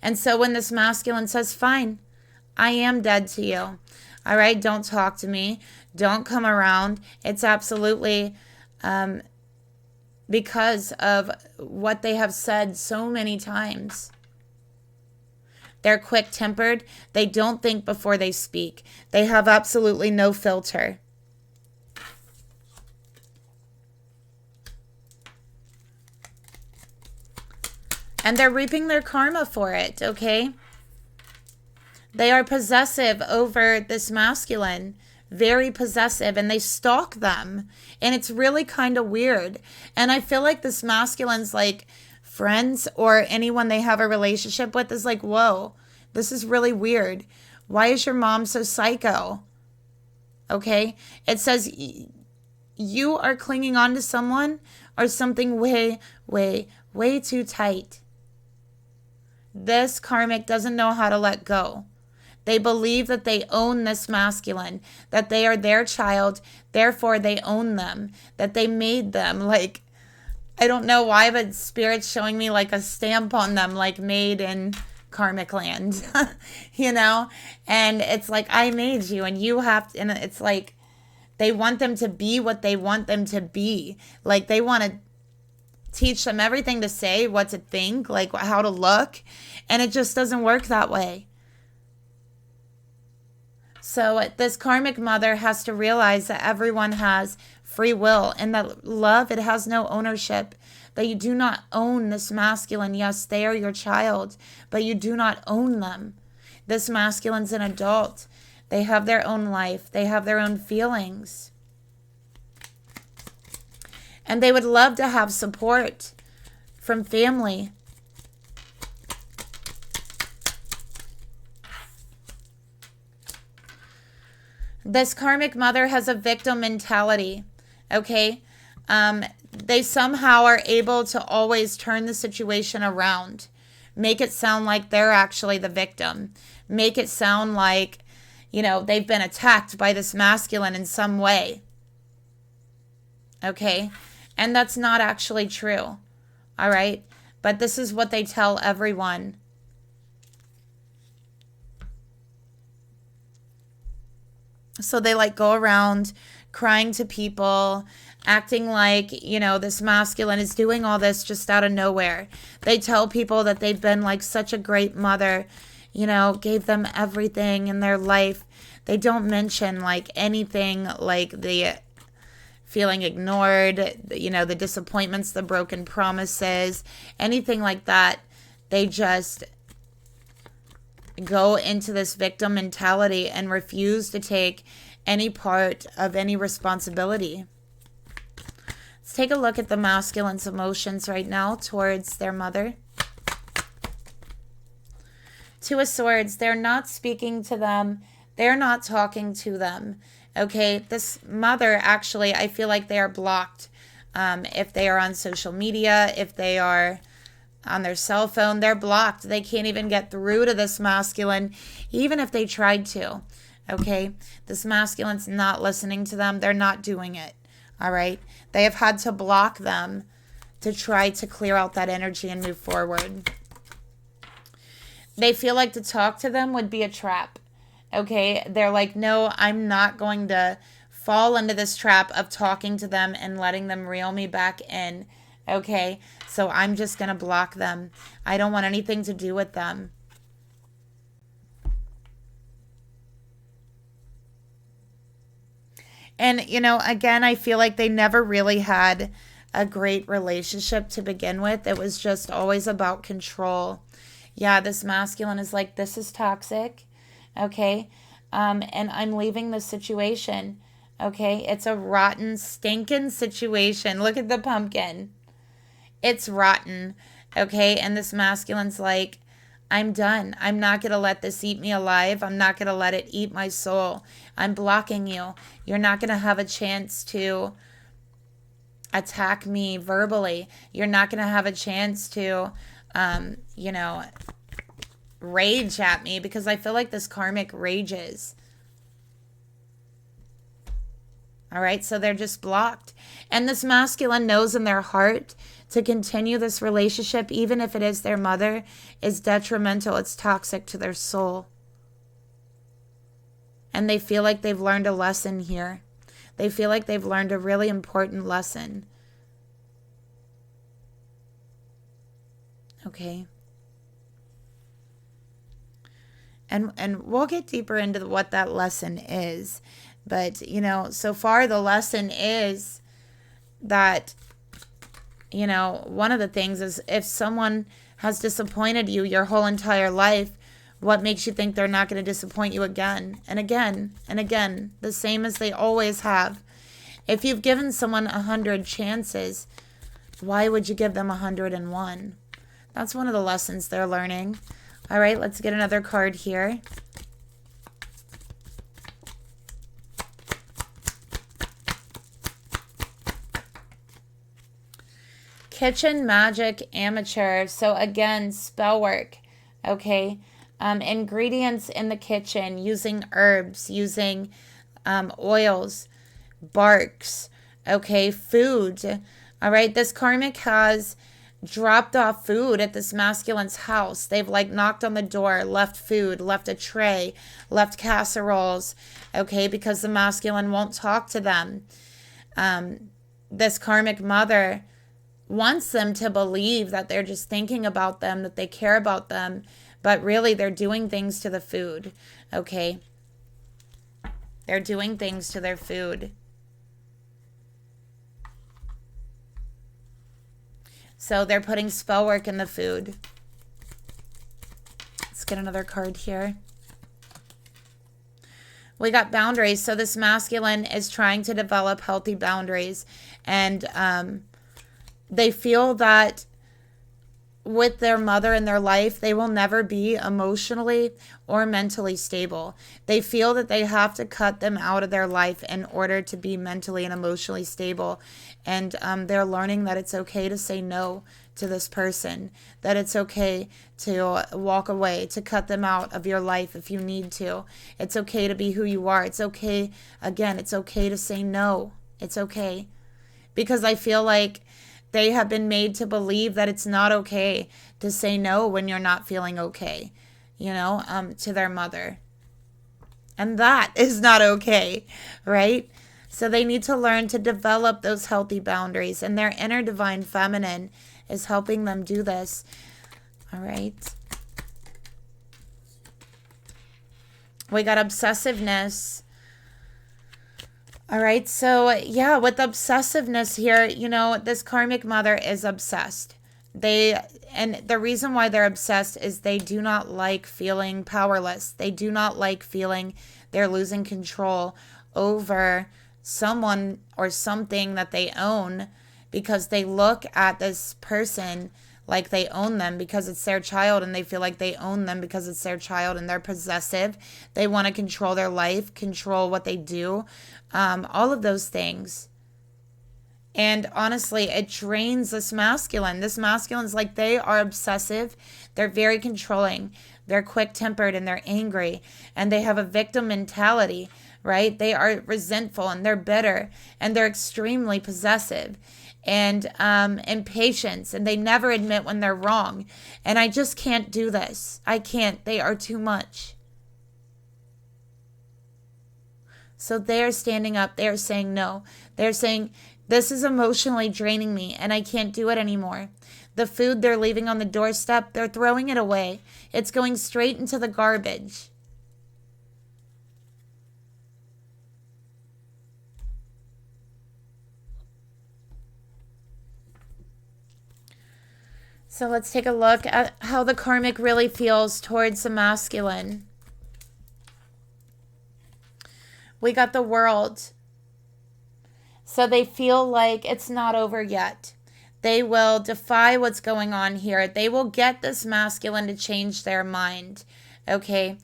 And so when this masculine says, fine, I am dead to you. All right, don't talk to me. Don't come around. It's absolutely because of what they have said so many times. They're quick-tempered. They don't think before they speak. They have absolutely no filter. And they're reaping their karma for it, okay? They are possessive over this masculine, very possessive, and they stalk them. And it's really kind of weird. And I feel like this masculine's like friends or anyone they have a relationship with is like, whoa, this is really weird. Why is your mom so psycho? Okay? It says you are clinging on to someone or something way, way, way too tight. This karmic doesn't know how to let go. They believe that they own this masculine, that they are their child, therefore they own them, that they made them. Like, I don't know why, but Spirit's showing me like a stamp on them, like made in karmic land, you know? And it's like, I made you and you have to, and it's like, they want them to be what they want them to be. Like, they want to teach them everything to say, what to think, like how to look, and it just doesn't work that way. So this karmic mother has to realize that everyone has free will and that love, it has no ownership, that you do not own this masculine. Yes, they are your child, but you do not own them. This masculine's an adult. They have their own life. They have their own feelings. And they would love to have support from family. This karmic mother has a victim mentality, okay? They somehow are able to always turn the situation around. Make it sound like they're actually the victim. Make it sound like, you know, they've been attacked by this masculine in some way. Okay? And that's not actually true. All right? But this is what they tell everyone. So they like go around crying to people, acting like, you know, this masculine is doing all this just out of nowhere. They tell people that they've been like such a great mother, you know, gave them everything in their life. They don't mention like anything like the feeling ignored, you know, the disappointments, the broken promises, anything like that. They just go into this victim mentality and refuse to take any part of any responsibility. Let's take a look at the masculine's emotions right now towards their mother. Two of Swords, they're not speaking to them. They're not talking to them. Okay, this mother, actually, I feel like they are blocked. If they are on social media, if they are on their cell phone, they're blocked. They can't even get through to this masculine, even if they tried to. Okay, this masculine's not listening to them. They're not doing it. All right, they have had to block them to try to clear out that energy and move forward. They feel like to talk to them would be a trap. Okay? They're like, no, I'm not going to fall into this trap of talking to them and letting them reel me back in. Okay? So I'm just going to block them. I don't want anything to do with them. And, you know, again, I feel like they never really had a great relationship to begin with. It was just always about control. Yeah, this masculine is like, this is toxic. Okay. And I'm leaving the situation. Okay. It's a rotten, stinking situation. Look at the pumpkin. It's rotten. Okay. And this masculine's like, I'm done. I'm not going to let this eat me alive. I'm not going to let it eat my soul. I'm blocking you. You're not going to have a chance to attack me verbally. You're not going to have a chance to, you know, rage at me, because I feel like this karmic rages. All right, so they're just blocked. And this masculine knows in their heart to continue this relationship, even if it is their mother, is detrimental. It's toxic to their soul. And they feel like they've learned a lesson here. They feel like they've learned a really important lesson. Okay. And we'll get deeper into what that lesson is. But, you know, so far the lesson is that, you know, one of the things is, if someone has disappointed you your whole entire life, what makes you think they're not going to disappoint you again and again and again, the same as they always have? If you've given someone 100 chances, why would you give them 101? That's one of the lessons they're learning. All right, let's get another card here. Kitchen magic amateur. So again, spell work. Okay. Ingredients in the kitchen, using herbs, using oils, barks. Okay. Food. All right. This karmic has dropped off food at this masculine's house. They've like knocked on the door, left food, left a tray, left casseroles. Okay. Because the masculine won't talk to them. This karmic mother wants them to believe that they're just thinking about them, that they care about them, but really they're doing things to the food. Okay. They're doing things to their food. So they're putting spell work in the food. Let's get another card here. We got boundaries. So this masculine is trying to develop healthy boundaries. And they feel that with their mother in their life, they will never be emotionally or mentally stable. They feel that they have to cut them out of their life in order to be mentally and emotionally stable. And they're learning that it's okay to say no to this person, that it's okay to walk away, to cut them out of your life if you need to. It's okay to be who you are. It's okay, again, it's okay to say no. It's okay. Because I feel like they have been made to believe that it's not okay to say no when you're not feeling okay, you know, to their mother. And that is not okay, right? So they need to learn to develop those healthy boundaries, and their inner divine feminine is helping them do this. All right. We got obsessiveness. All right, so yeah, with obsessiveness here, you know, this karmic mother is obsessed. And the reason why they're obsessed is they do not like feeling powerless. They do not like feeling they're losing control over someone or something that they own, because they look at this person like they own them because it's their child, and they feel like they own them because it's their child, and they're possessive. They want to control their life, control what they do, all of those things. And honestly, it drains this masculine. This masculine's like, they are obsessive. They're very controlling. They're quick-tempered and they're angry, and they have a victim mentality, right? They are resentful and they're bitter and they're extremely possessive. and impatience, and they never admit when they're wrong. And I just can't do this. I can't. They are too much. So they're standing up. They're saying no. They're saying, this is emotionally draining me and I can't do it anymore. The food they're leaving on the doorstep, they're throwing it away. It's going straight into the garbage. So let's take a look at how the karmic really feels towards the masculine. We got the World. So they feel like it's not over yet. They will defy what's going on here. They will get this masculine to change their mind. Okay?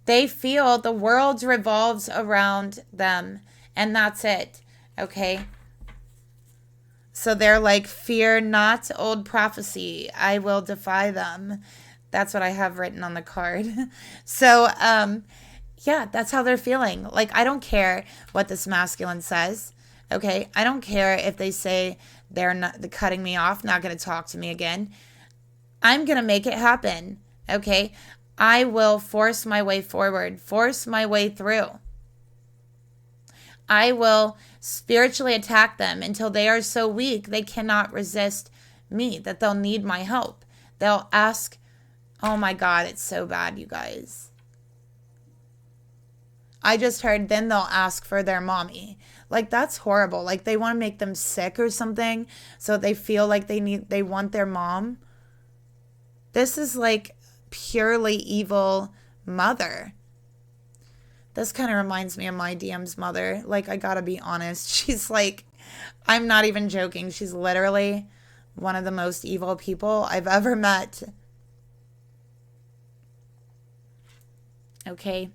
They feel the world revolves around them. And that's it. Okay? So they're like, fear not, old prophecy. I will defy them. That's what I have written on the card. So, yeah, that's how they're feeling. Like, I don't care what this masculine says. Okay? I don't care if they say they're not cutting me off, not going to talk to me again. I'm going to make it happen. Okay? I will force my way forward, force my way through. I will spiritually attack them until they are so weak they cannot resist me, that they'll need my help. They'll ask, oh my God, it's so bad, you guys. I just heard then they'll ask for their mommy. Like, that's horrible. Like, they want to make them sick or something so they feel like they want their mom. This is like purely evil mother. This kind of reminds me of my DM's mother. Like, I gotta be honest. She's like, I'm not even joking. She's literally one of the most evil people I've ever met. Okay.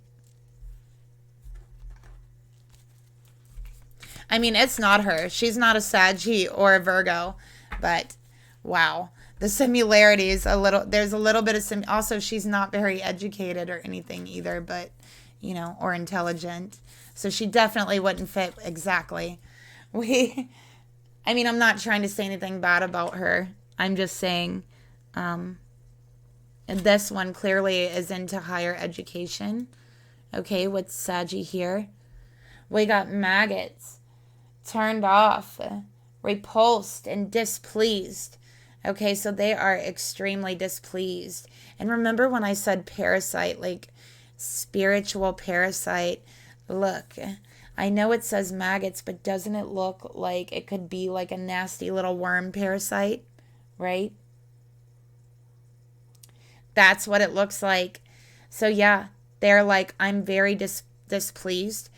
I mean, it's not her. She's not a Saggy or a Virgo, but wow. The similarities, there's a little bit of also, she's not very educated or anything either, but, you know, or intelligent. So she definitely wouldn't fit exactly. I mean, I'm not trying to say anything bad about her. I'm just saying, this one clearly is into higher education. Okay, with Saggy here. We got maggots. Turned off, repulsed, and displeased. Okay, so they are extremely displeased. And remember when I said parasite, like spiritual parasite? Look, I know it says maggots, but doesn't it look like it could be like a nasty little worm parasite, right? That's what it looks like. So yeah, they're like, I'm very displeased.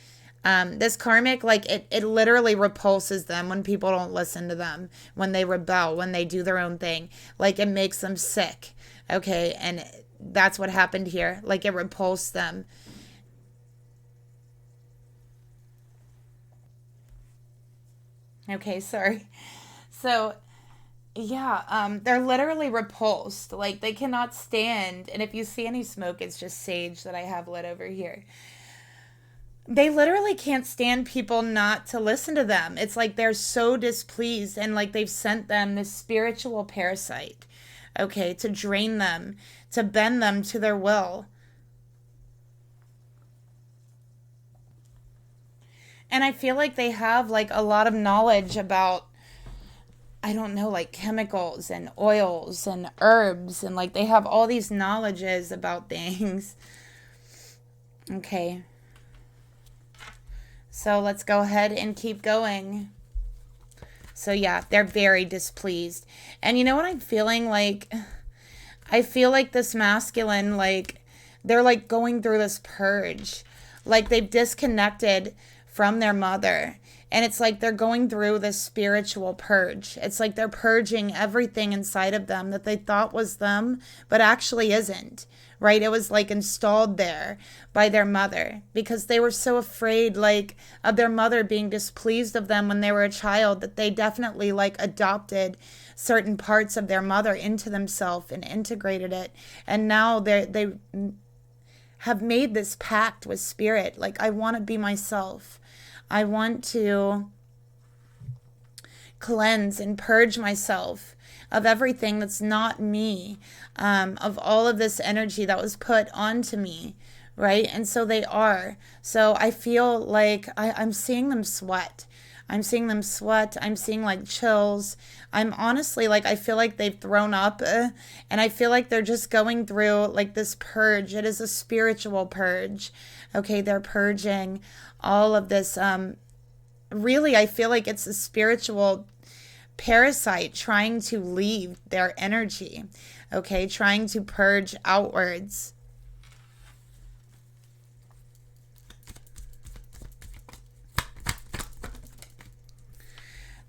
This karmic, like, it literally repulses them when people don't listen to them, when they rebel, when they do their own thing. Like, it makes them sick. Okay, and that's what happened here. Like, it repulsed them. Okay, sorry. So, yeah, they're literally repulsed. Like, they cannot stand. And if you see any smoke, it's just sage that I have lit over here. They literally can't stand people not to listen to them. It's like they're so displeased, and like they've sent them this spiritual parasite, okay, to drain them, to bend them to their will. And I feel like they have like a lot of knowledge about, I don't know, like chemicals and oils and herbs, and like they have all these knowledges about things. Okay. So let's go ahead and keep going. So yeah, they're very displeased. And you know what I'm feeling like? I feel like this masculine, like, they're like going through this purge. Like they've disconnected from their mother. And it's like they're going through this spiritual purge. It's like they're purging everything inside of them that they thought was them, but actually isn't. Right? It was like installed there by their mother because they were so afraid, like, of their mother being displeased of them when they were a child, that they definitely like adopted certain parts of their mother into themselves and integrated it. And now they have made this pact with spirit. Like, I want to be myself. I want to cleanse and purge myself of everything that's not me, of all of this energy that was put onto me, right? And so they are. So I feel like I'm seeing them sweat. I'm seeing them sweat. I'm seeing like chills. I'm honestly like, I feel like they've thrown up, and I feel like they're just going through like this purge. It is a spiritual purge. Okay, they're purging all of this. Really, I feel like it's a spiritual parasite trying to leave their energy. Okay, trying to purge outwards.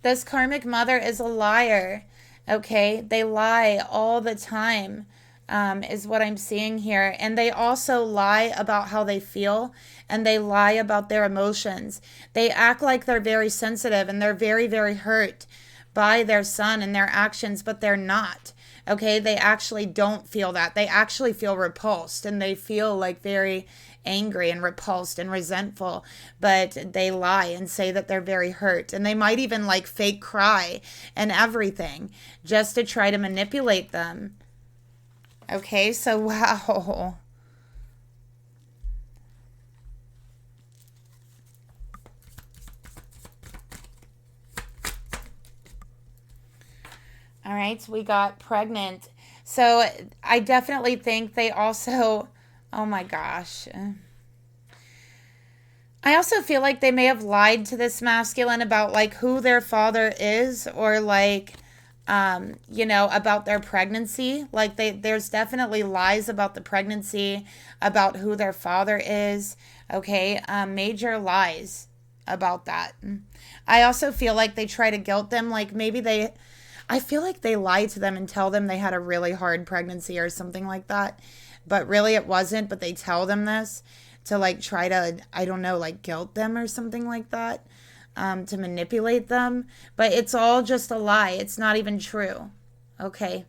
This karmic mother is a liar, okay? They lie all the time, is what I'm seeing here. And they also lie about how they feel, and they lie about their emotions. They act like they're very sensitive, and they're very, very hurt by their son and their actions, but they're not, okay? They actually don't feel that. They actually feel repulsed, and they feel like very angry and repulsed and resentful, but they lie and say that they're very hurt, and they might even like fake cry and everything just to try to manipulate them. Okay, so wow. All right, we got pregnant. So I definitely think they also, oh my gosh. I also feel like they may have lied to this masculine about like who their father is, or like, about their pregnancy. Like there's definitely lies about the pregnancy, about who their father is. Okay, major lies about that. I also feel like they try to guilt them. Like I feel like they lie to them and tell them they had a really hard pregnancy or something like that. But really it wasn't, but they tell them this to like try to, I don't know, like guilt them or something like that, to manipulate them. But it's all just a lie. It's not even true. Okay.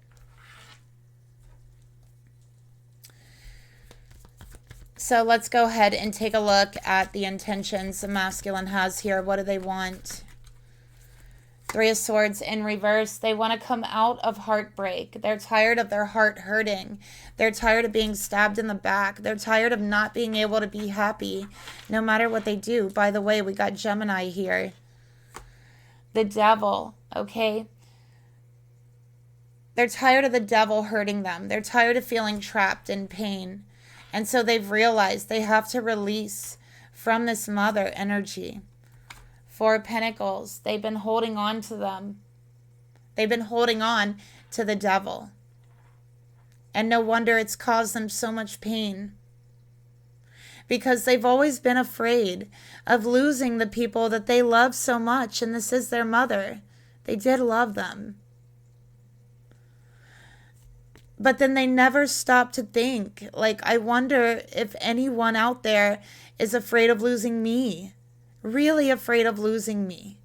So let's go ahead and take a look at the intentions the masculine has here. What do they want? Three of Swords in reverse. They want to come out of heartbreak. They're tired of their heart hurting. They're tired of being stabbed in the back. They're tired of not being able to be happy no matter what they do. By the way, we got Gemini here. The devil, okay? They're tired of the devil hurting them. They're tired of feeling trapped in pain. And so they've realized they have to release from this mother energy. Four of Pentacles. They've been holding on to them. They've been holding on to the devil. And no wonder it's caused them so much pain. Because they've always been afraid of losing the people that they love so much. And this is their mother. They did love them. But then they never stop to think. Like, I wonder if anyone out there is afraid of losing me. Really afraid of losing me.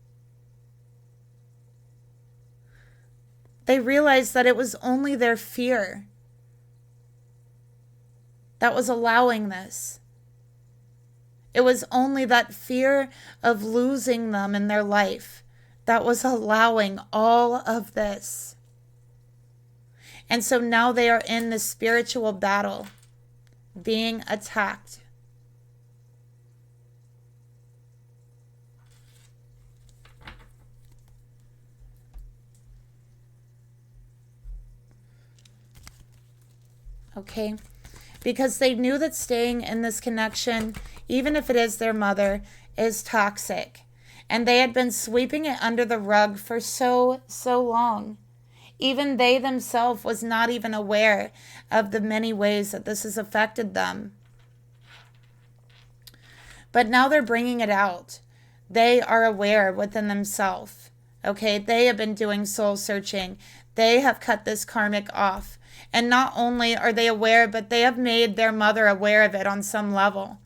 They realized that it was only their fear that was allowing this. It was only that fear of losing them in their life that was allowing all of this. And so now they are in this spiritual battle, being attacked. Okay, because they knew that staying in this connection, even if it is their mother, is toxic. And they had been sweeping it under the rug for so long. Even they themselves was not even aware of the many ways that this has affected them. But now they're bringing it out. They are aware within themselves. Okay, they have been doing soul searching. They have cut this karmic off. And not only are they aware, but they have made their mother aware of it on some level.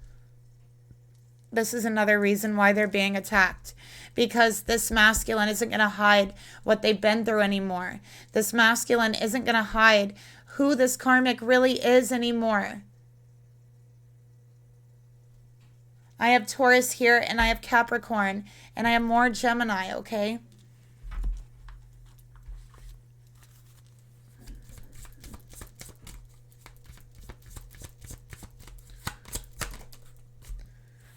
This is another reason why they're being attacked. Because this masculine isn't going to hide what they've been through anymore. This masculine isn't going to hide who this karmic really is anymore. I have Taurus here, and I have Capricorn, and I have more Gemini, okay?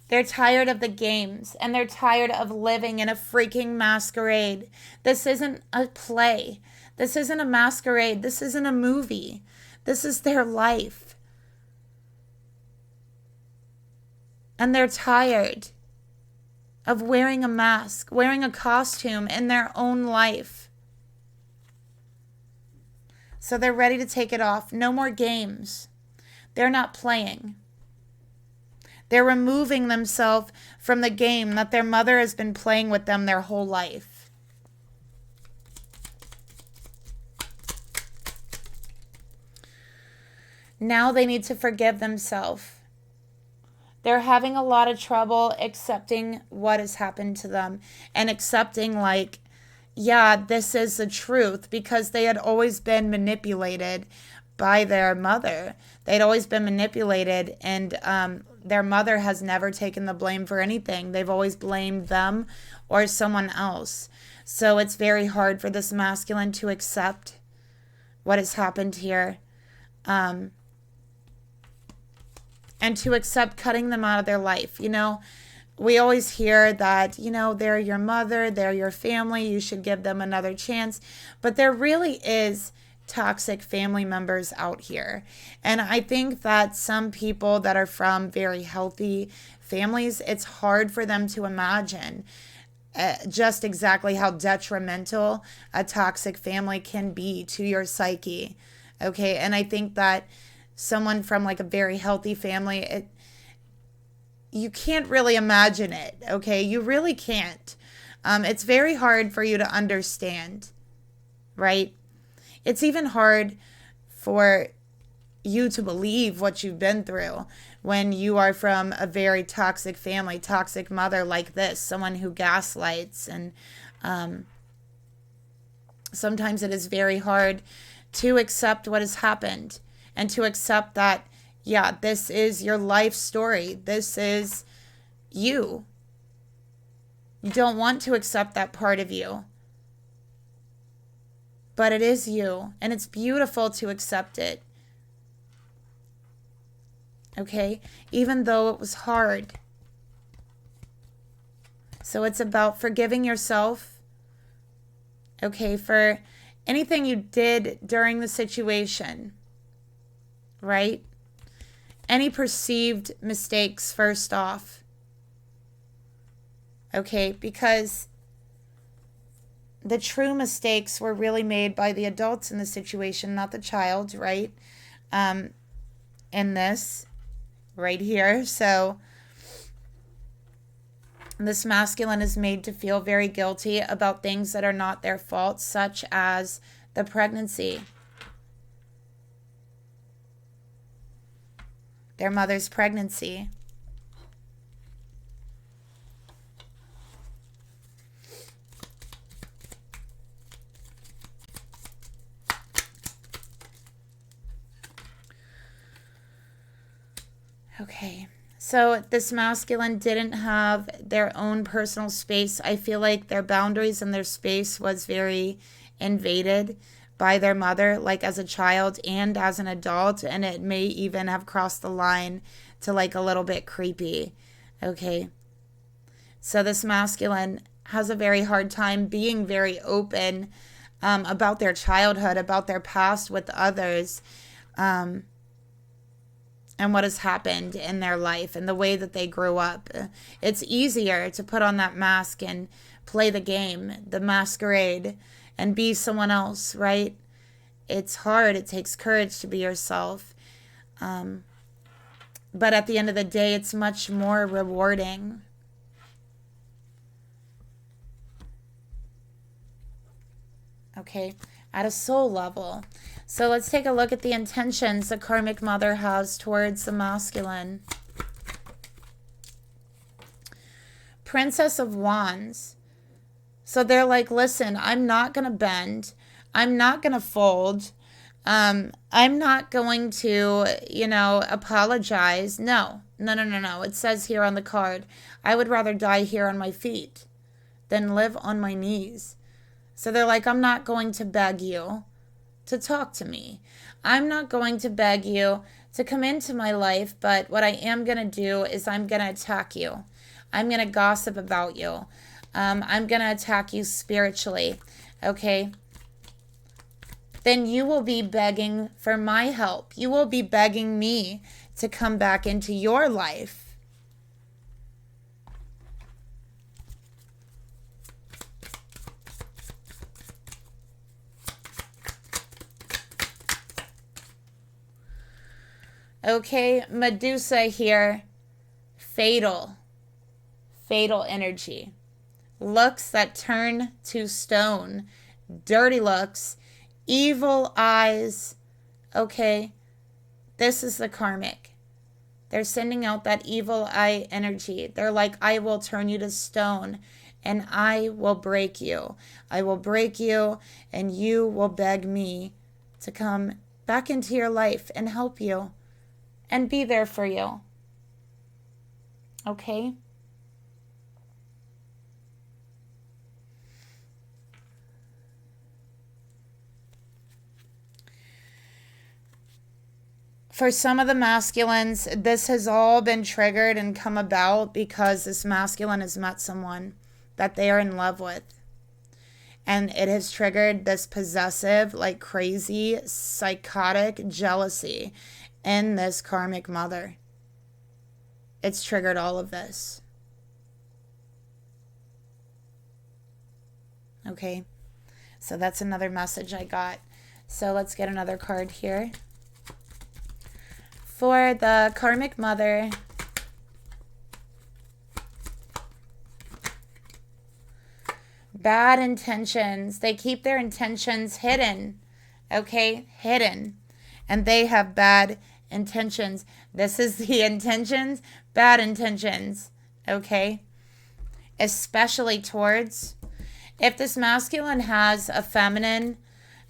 They're tired of the games, and they're tired of living in a freaking masquerade. This isn't a play. This isn't a masquerade. This isn't a movie. This is their life. And they're tired of wearing a mask, wearing a costume in their own life. So they're ready to take it off. No more games. They're not playing. They're removing themselves from the game that their mother has been playing with them their whole life. Now they need to forgive themselves. They're having a lot of trouble accepting what has happened to them and accepting, like, yeah, this is the truth, because they had always been manipulated by their mother. They'd always been manipulated, and their mother has never taken the blame for anything. They've always blamed them or someone else. So it's very hard for this masculine to accept what has happened here. And to accept cutting them out of their life. You know, we always hear that, you know, they're your mother, they're your family, you should give them another chance. But there really is toxic family members out here. And I think that some people that are from very healthy families, it's hard for them to imagine just exactly how detrimental a toxic family can be to your psyche. Okay, and I think that someone from like a very healthy family, you can't really imagine it, okay? You really can't. It's very hard for you to understand, right? It's even hard for you to believe what you've been through when you are from a very toxic family, toxic mother like this, someone who gaslights. And sometimes it is very hard to accept what has happened. And to accept that, yeah, this is your life story. This is you. You don't want to accept that part of you. But it is you. And it's beautiful to accept it. Okay? Even though it was hard. So it's about forgiving yourself. Okay? For anything you did during the situation. Right? Any perceived mistakes, first off. Okay? Because the true mistakes were really made by the adults in the situation, not the child, right? In this, right here. So this masculine is made to feel very guilty about things that are not their fault, such as the pregnancy. Their mother's pregnancy. Okay, so this masculine didn't have their own personal space. I feel like their boundaries and their space was very invaded by their mother, like as a child and as an adult, and it may even have crossed the line to like a little bit creepy. Okay, so this masculine has a very hard time being very open about their childhood, about their past with others, and what has happened in their life and the way that they grew up. It's easier to put on that mask and play the game, the masquerade, and be someone else, right? It's hard. It takes courage to be yourself. But at the end of the day, it's much more rewarding. Okay, at a soul level. So let's take a look at the intentions the karmic mother has towards the masculine. Princess of Wands. So they're like, listen, I'm not going to bend. I'm not going to fold. I'm not going to, apologize. No. It says here on the card, I would rather die here on my feet than live on my knees. So they're like, I'm not going to beg you to talk to me. I'm not going to beg you to come into my life, but what I am going to do is I'm going to attack you. I'm going to gossip about you. I'm going to attack you spiritually, okay? Then you will be begging for my help. You will be begging me to come back into your life. Okay, Medusa here, fatal energy. Looks that turn to stone, dirty looks, evil eyes. Okay, this is the karmic. They're sending out that evil eye energy. They're like, I will turn you to stone and I will break you. I will break you and you will beg me to come back into your life and help you and be there for you. Okay? For some of the masculines, this has all been triggered and come about because this masculine has met someone that they are in love with. And it has triggered this possessive, like crazy, psychotic jealousy in this karmic mother. It's triggered all of this. Okay, so that's another message I got. So let's get another card here. For the karmic mother, bad intentions. They keep their intentions hidden. Okay, hidden. And they have bad intentions. This is the intentions, bad intentions. Okay, especially towards, if this masculine has a feminine,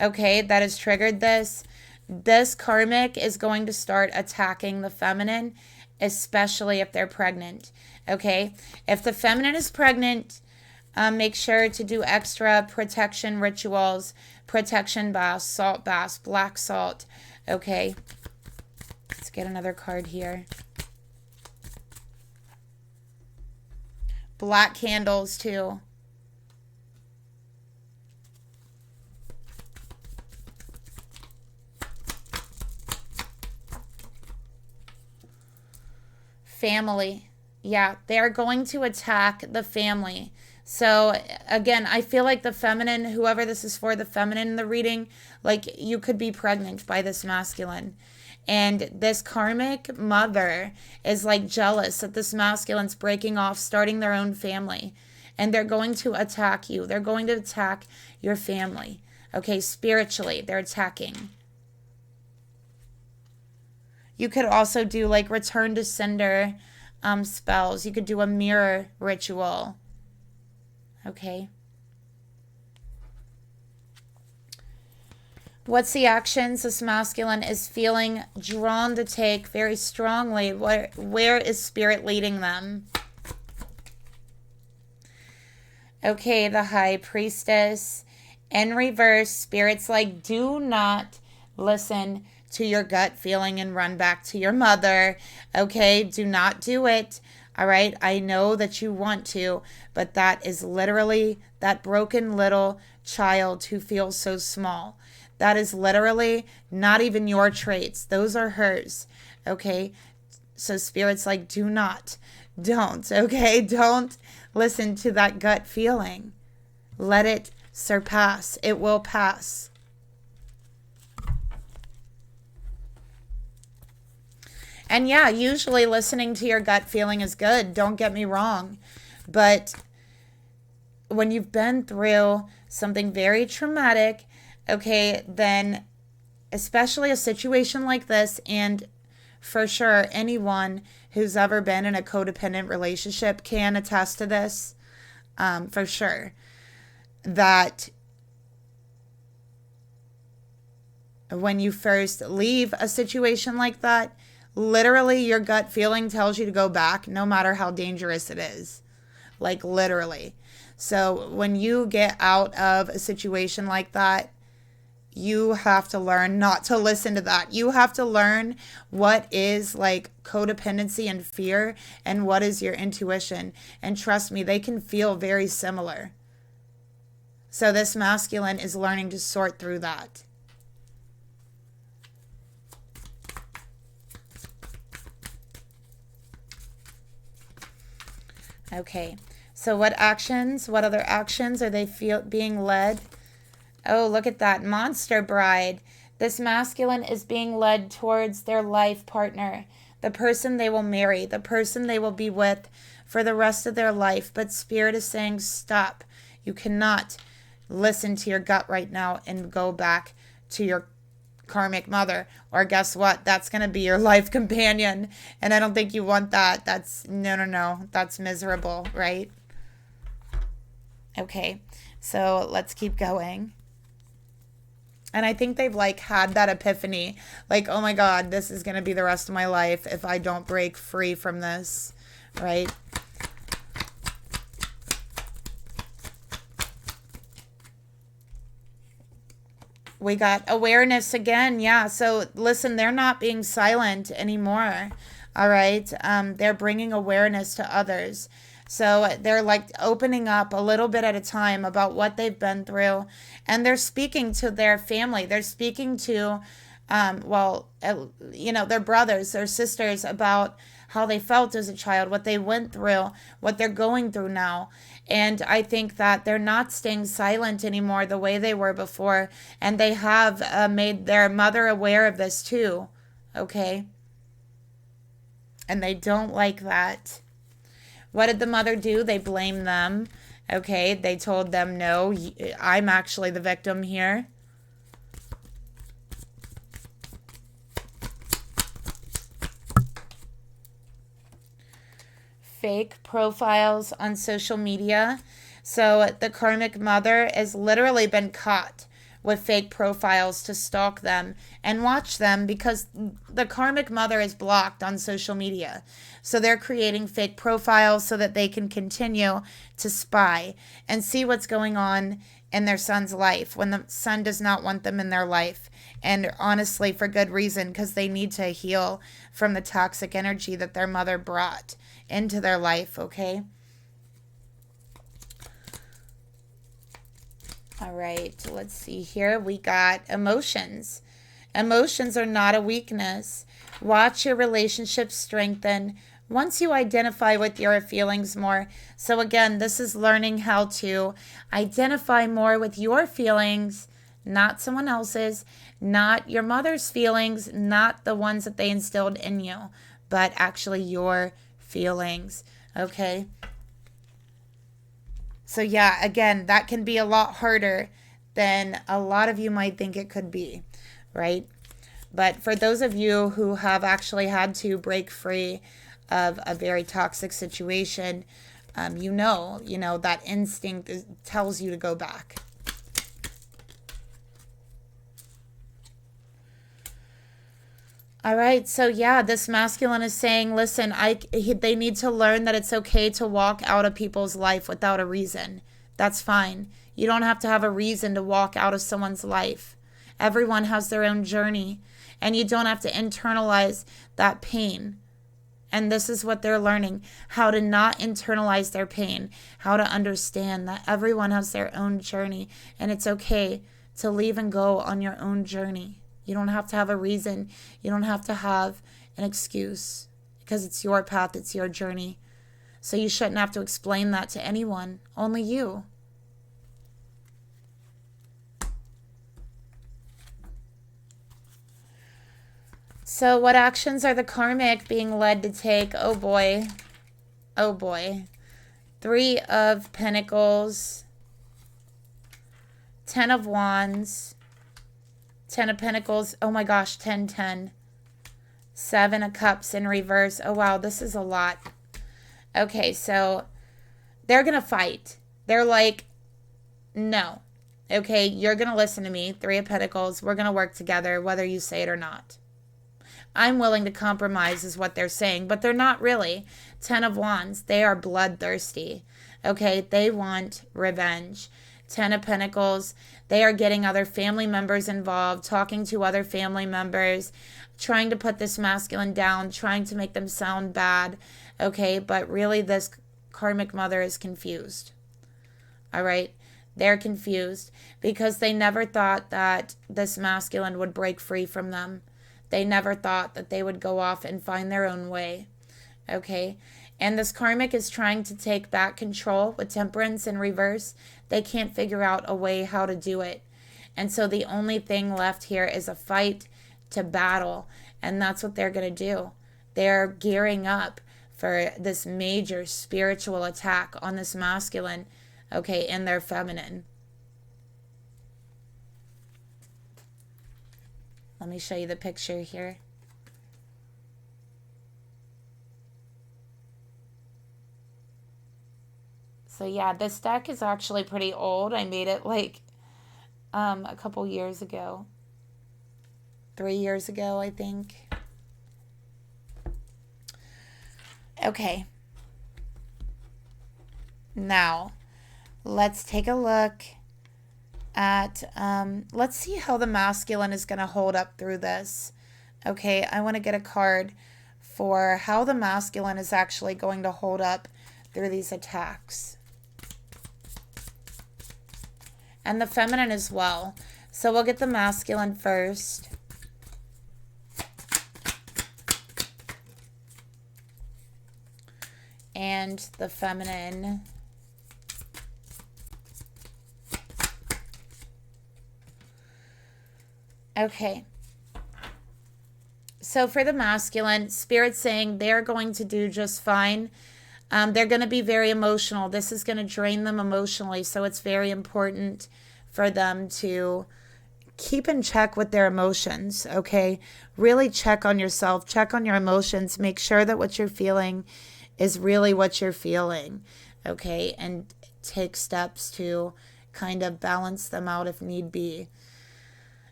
okay, that has triggered this, this karmic is going to start attacking the feminine, especially if they're pregnant. Okay, if the feminine is pregnant, make sure to do extra protection rituals, protection baths, salt baths, black salt. Okay, let's get another card here. Black candles too. Family. Yeah, they are going to attack the family. So again, I feel like the feminine, whoever this is for, the feminine in the reading, like you could be pregnant by this masculine. And this karmic mother is like jealous that this masculine's breaking off, starting their own family. And they're going to attack you. They're going to attack your family. Okay, spiritually, they're attacking. You could also do like return to sender spells. You could do a mirror ritual. Okay. What's the actions this masculine is feeling drawn to take very strongly? Where is spirit leading them? Okay, the high priestess. In reverse, spirit's like, do not listen to your gut feeling and run back to your mother. Okay, do not do it. All right, I know that you want to, but that is literally that broken little child who feels so small. That is literally not even your traits. Those are hers. Okay, so spirit's like, do not, don't. Okay, don't listen to that gut feeling. Let it surpass. It will pass. And yeah, usually listening to your gut feeling is good. Don't get me wrong. But when you've been through something very traumatic, okay, then especially a situation like this, and for sure anyone who's ever been in a codependent relationship can attest to this, for sure, that when you first leave a situation like that, literally your gut feeling tells you to go back no matter how dangerous it is. Like literally. So when you get out of a situation like that, you have to learn not to listen to that. You have to learn what is like codependency and fear and what is your intuition. And trust me, they can feel very similar. So this masculine is learning to sort through that. Okay, so what other actions are they being led? Oh, look at that, monster bride. This masculine is being led towards their life partner, the person they will marry, the person they will be with for the rest of their life. But Spirit is saying, stop. You cannot listen to your gut right now and go back to your karmic mother, or guess what? That's going to be your life companion. And I don't think you want that. That's no. That's miserable, right? Okay, so let's keep going. And I think they've like had that epiphany, like, oh my God, this is going to be the rest of my life if I don't break free from this, right? We got awareness again. Yeah. So listen, they're not being silent anymore. All right. They're bringing awareness to others. So they're like opening up a little bit at a time about what they've been through. And they're speaking to their family. They're speaking to, their brothers, their sisters about how they felt as a child, what they went through, what they're going through now. And I think that they're not staying silent anymore the way they were before. And they have made their mother aware of this too. Okay? And they don't like that. What did the mother do? They blamed them. Okay? They told them, no, I'm actually the victim here. Fake profiles on social media. So the karmic mother has literally been caught with fake profiles to stalk them and watch them, because the karmic mother is blocked on social media. So they're creating fake profiles so that they can continue to spy and see what's going on in their son's life when the son does not want them in their life. And honestly, for good reason, because they need to heal from the toxic energy that their mother brought into their life, okay? All right, let's see here. We got emotions. Emotions are not a weakness. Watch your relationships strengthen once you identify with your feelings more. So again, this is learning how to identify more with your feelings, not someone else's, not your mother's feelings, not the ones that they instilled in you, but actually your feelings, okay? So yeah, again, that can be a lot harder than a lot of you might think it could be, right? But for those of you who have actually had to break free of a very toxic situation, you know that instinct tells you to go back. All right, so yeah, this masculine is saying, listen, they need to learn that it's okay to walk out of people's life without a reason. That's fine. You don't have to have a reason to walk out of someone's life. Everyone has their own journey, and you don't have to internalize that pain. And this is what they're learning, how to not internalize their pain, how to understand that everyone has their own journey, and it's okay to leave and go on your own journey. You don't have to have a reason. You don't have to have an excuse, because it's your path, it's your journey. So you shouldn't have to explain that to anyone, only you. So what actions are the karmic being led to take? Oh boy. Oh boy. 3 of Pentacles. 10 of Wands. 10 of Pentacles. Oh my gosh, 10, 10. 7 of Cups in reverse. Oh wow, this is a lot. Okay, so they're going to fight. They're like, no. Okay, you're going to listen to me. 3 of Pentacles. We're going to work together, whether you say it or not. I'm willing to compromise is what they're saying, but they're not really. 10 of Wands, they are bloodthirsty. Okay, they want revenge. Ten of Pentacles. They are getting other family members involved, talking to other family members, trying to put this masculine down, trying to make them sound bad. Okay, but really this karmic mother is confused. All right, they're confused because they never thought that this masculine would break free from them. They never thought that they would go off and find their own way. Okay, and this karmic is trying to take back control with Temperance in reverse. They can't figure out a way how to do it. And so the only thing left here is a fight to battle. And that's what they're going to do. They're gearing up for this major spiritual attack on this masculine, okay, and their feminine. Let me show you the picture here. So yeah, this deck is actually pretty old. I made it like a couple years ago. 3 years ago, I think. Okay. Now, let's take a look at, let's see how the masculine is going to hold up through this. Okay, I want to get a card for how the masculine is actually going to hold up through these attacks. And the feminine as well. So we'll get the masculine first. And the feminine. Okay. So for the masculine, Spirit's saying they're going to do just fine. They're going to be very emotional. This is going to drain them emotionally. So it's very important for them to keep in check with their emotions, okay? Really check on yourself. Check on your emotions. Make sure that what you're feeling is really what you're feeling, okay? And take steps to kind of balance them out if need be.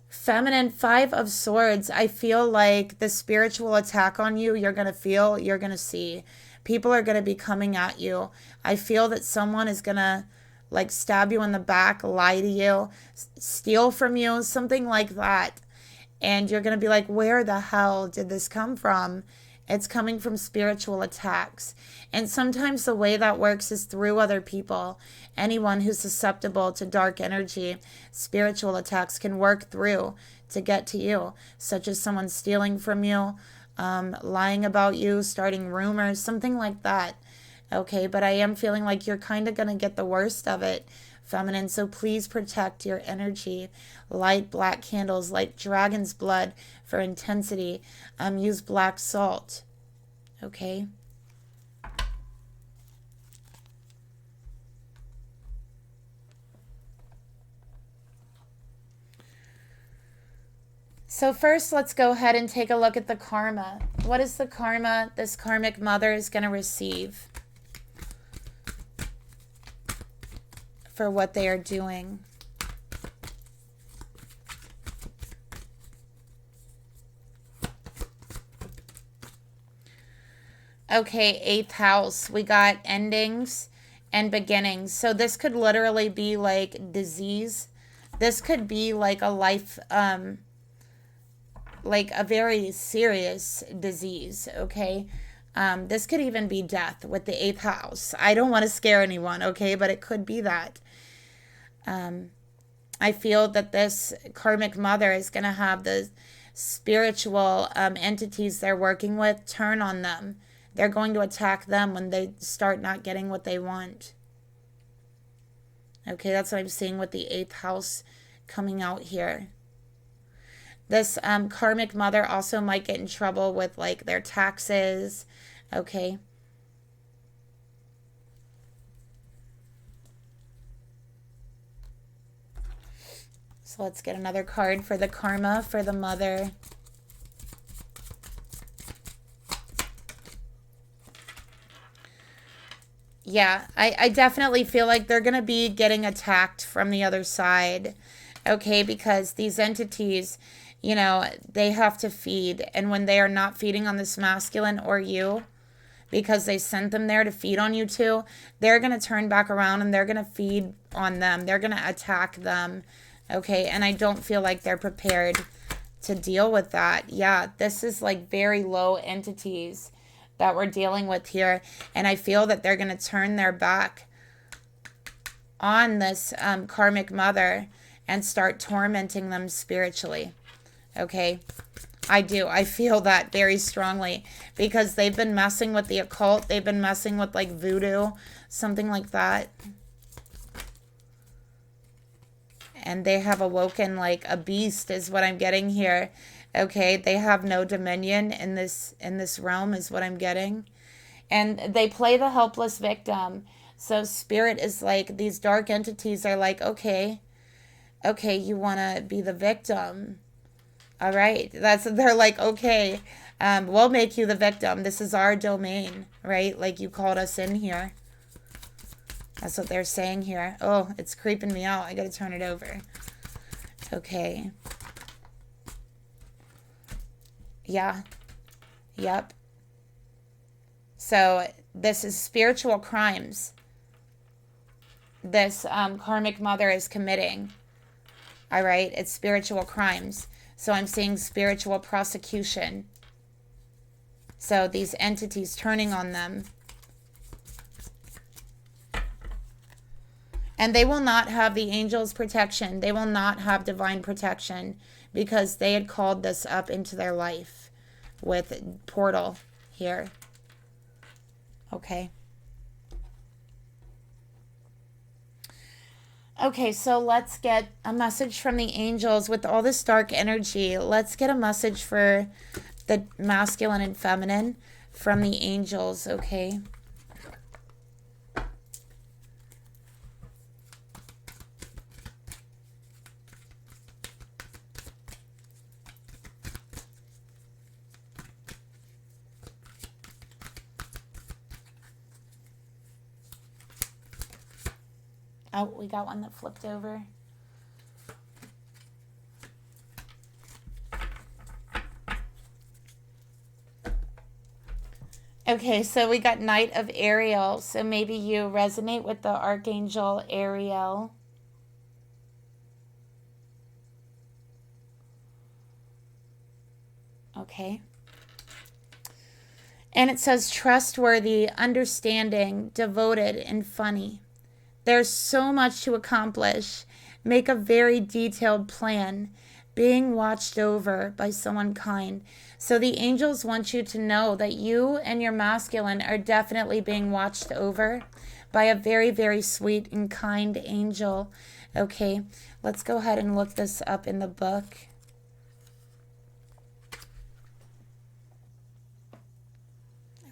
Feminine, 5 of Swords. I feel like the spiritual attack on you, you're going to feel, you're going to see. People are going to be coming at you. I feel that someone is going to like stab you in the back, lie to you, steal from you, something like that. And you're going to be like, where the hell did this come from? It's coming from spiritual attacks. And sometimes the way that works is through other people. Anyone who's susceptible to dark energy, spiritual attacks can work through to get to you, such as someone stealing from you, lying about you, starting rumors, something like that. Okay, but I am feeling like you're kind of going to get the worst of it, feminine. So please protect your energy. Light black candles, light dragon's blood for intensity. Use black salt. Okay. So first, let's go ahead and take a look at the karma. What is the karma this karmic mother is going to receive for what they are doing? Okay, 8th house. We got endings and beginnings. So this could literally be like disease. This could be like a life, like a very serious disease, okay? This could even be death with the 8th house. I don't want to scare anyone, okay? But it could be that. I feel that this karmic mother is going to have the spiritual entities they're working with turn on them. They're going to attack them when they start not getting what they want. Okay, that's what I'm seeing with the 8th house coming out here. This karmic mother also might get in trouble with like their taxes. Okay. So let's get another card for the karma for the mother. Yeah, I definitely feel like they're going to be getting attacked from the other side. Okay, because these entities, you know, they have to feed. And when they are not feeding on this masculine or you, because they sent them there to feed on you too, they're going to turn back around and they're going to feed on them. They're going to attack them. Okay, and I don't feel like they're prepared to deal with that. Yeah, this is like very low entities that we're dealing with here. And I feel that they're going to turn their back on this karmic mother and start tormenting them spiritually. Okay, I do. I feel that very strongly because they've been messing with the occult. They've been messing with like voodoo, something like that. And they have awoken like a beast is what I'm getting here. Okay, they have no dominion in this realm is what I'm getting. And they play the helpless victim. So spirit is like, these dark entities are like, okay, you want to be the victim. All right. They're like, okay, we'll make you the victim. This is our domain, right? Like you called us in here. That's what they're saying here. Oh, it's creeping me out. I got to turn it over. Okay. Yeah. Yep. So this is spiritual crimes this karmic mother is committing. All right. It's spiritual crimes. So I'm seeing spiritual prosecution. So these entities turning on them. And they will not have the angels' protection. They will not have divine protection because they had called this up into their life with portal here. Okay. Okay, so let's get a message from the angels with all this dark energy. Let's get a message for the masculine and feminine from the angels, okay? Oh, we got one that flipped over. Okay, so we got Knight of Ariel. So maybe you resonate with the Archangel Ariel. Okay. And it says trustworthy, understanding, devoted, and funny. There's so much to accomplish. Make a very detailed plan. Being watched over by someone kind. So the angels want you to know that you and your masculine are definitely being watched over by a very, very sweet and kind angel. Okay, let's go ahead and look this up in the book.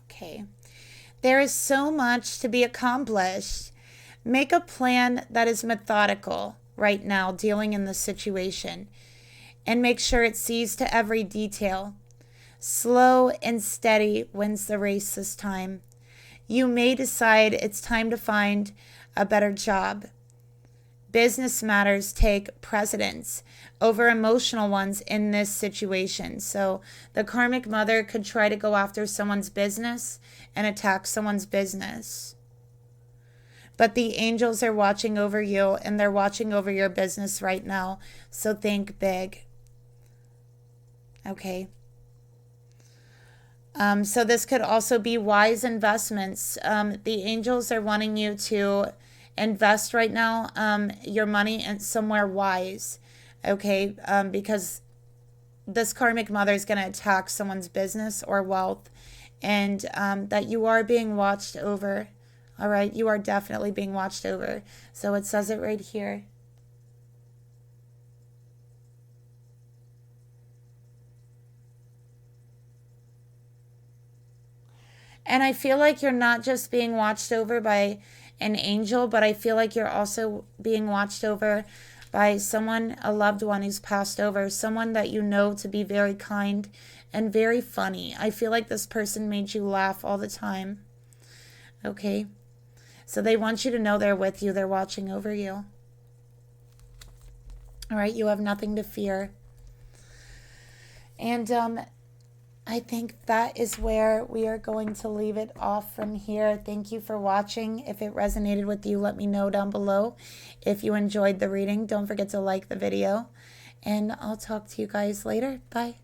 Okay. There is so much to be accomplished. Make a plan that is methodical right now, dealing in the situation. And make sure it sees to every detail. Slow and steady wins the race this time. You may decide it's time to find a better job. Business matters take precedence over emotional ones in this situation. So the karmic mother could try to go after someone's business and attack someone's business. But the angels are watching over you and they're watching over your business right now. So think big. Okay. So this could also be wise investments. The angels are wanting you to invest right now your money in somewhere wise. Okay. Because this karmic mother is going to attack someone's business or wealth. And that you are being watched over. All right. You are definitely being watched over. So it says it right here. And I feel like you're not just being watched over by an angel, but I feel like you're also being watched over by someone, a loved one who's passed over, someone that you know to be very kind and very funny. I feel like this person made you laugh all the time. Okay? So they want you to know they're with you. They're watching over you. All right? You have nothing to fear. And I think that is where we are going to leave it off from here. Thank you for watching. If it resonated with you, let me know down below. If you enjoyed the reading, don't forget to like the video. And I'll talk to you guys later. Bye.